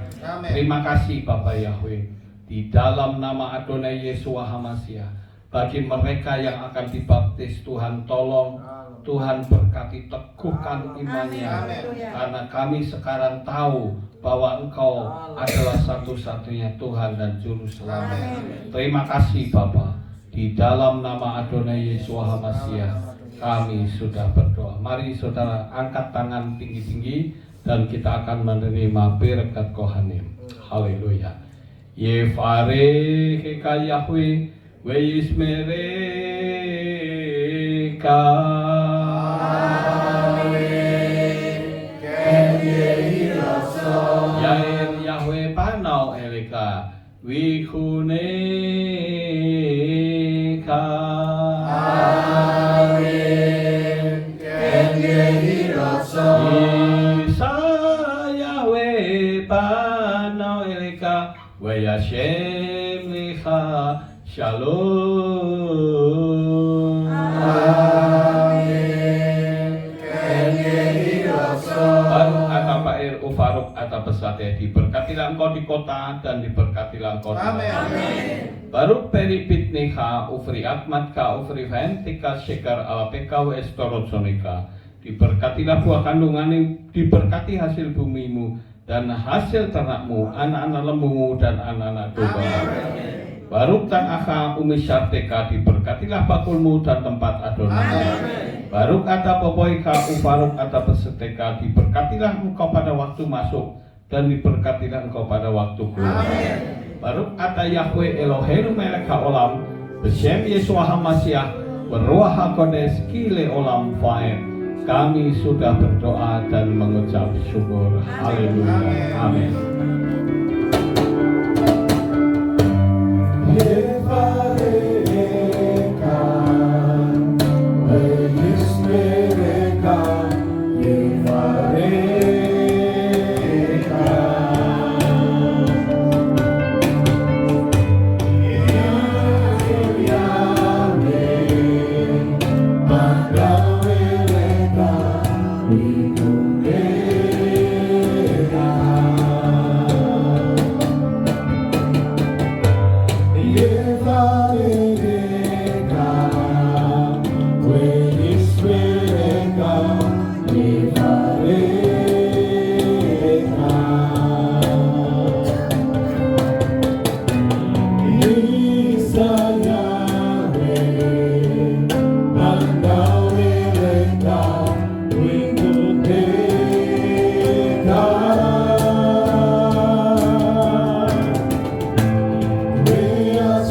Terima kasih Bapak Yahweh, di dalam nama Adonai Yeshua HaMashiach. Bagi mereka yang akan dibaptis, Tuhan tolong, Tuhan berkati, teguhkan imannya. Karena kami sekarang tahu bahwa Engkau adalah satu-satunya Tuhan dan Juru Selamat. Terima kasih Bapa. Di dalam nama Adonai Yeshua HaMashiach kami sudah berdoa. Mari saudara angkat tangan tinggi-tinggi dan kita akan menerima berkat Kohanim. Haleluya. Yefare keka Yahweh Weismereka Yair Yahweh Panau Eleka Wikuneka Isa Yahweh Panau Eleka Weyashem Lecha Shalom. Baruch atau Pak Ufaruk atau pesatnya, diberkatilah engkau di kota dan diberkatilah engkau di luar. Baruch peripit neha ufri akmat ka ufri ventika shekar alapeka wa estorotsonika. Diberkatilah buah kandunganmu, diberkati hasil bumimu dan hasil ternakmu, anak-anak lembumu dan anak-anak domba. Baruch tan akha umisyarteka, diberkatilah bakulmu dan tempat Adonai. Baruch ata popoika ufaruk ata peseteka, diberkatilah engkau pada waktu masuk dan diberkatilah engkau pada waktu keluar. Baruch ata Yahweh Eloheinu melek haolam beshem Yeshua HaMashiach beruah hakodes kile olam faed. Kami sudah berdoa dan mengucap syukur. Haleluya. Amin.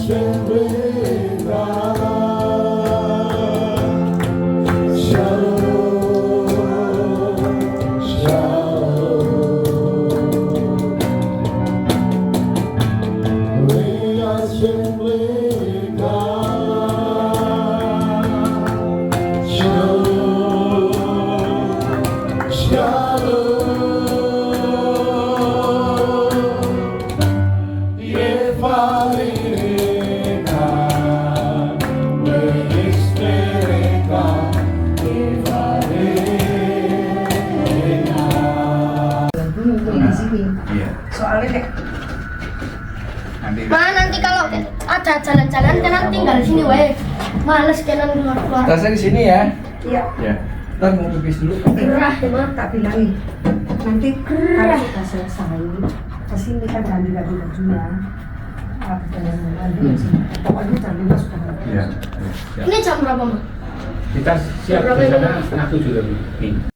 Strength Soalnya deh, nanti kalau ada jalan-jalan kan tinggal di sini wae. Males kenan keluar-keluar. Tasnya di sini ya. iya. Ya. Ntar mau pipis dulu. Gerah emang. Tak bilangin. Nanti kalau kita selesai, kesini kan ganti-ganti bajunya. Pokoknya jam 5 sudah Iya. Ini jam berapa, Mak? Kita siap di sana setengah 7 lebih.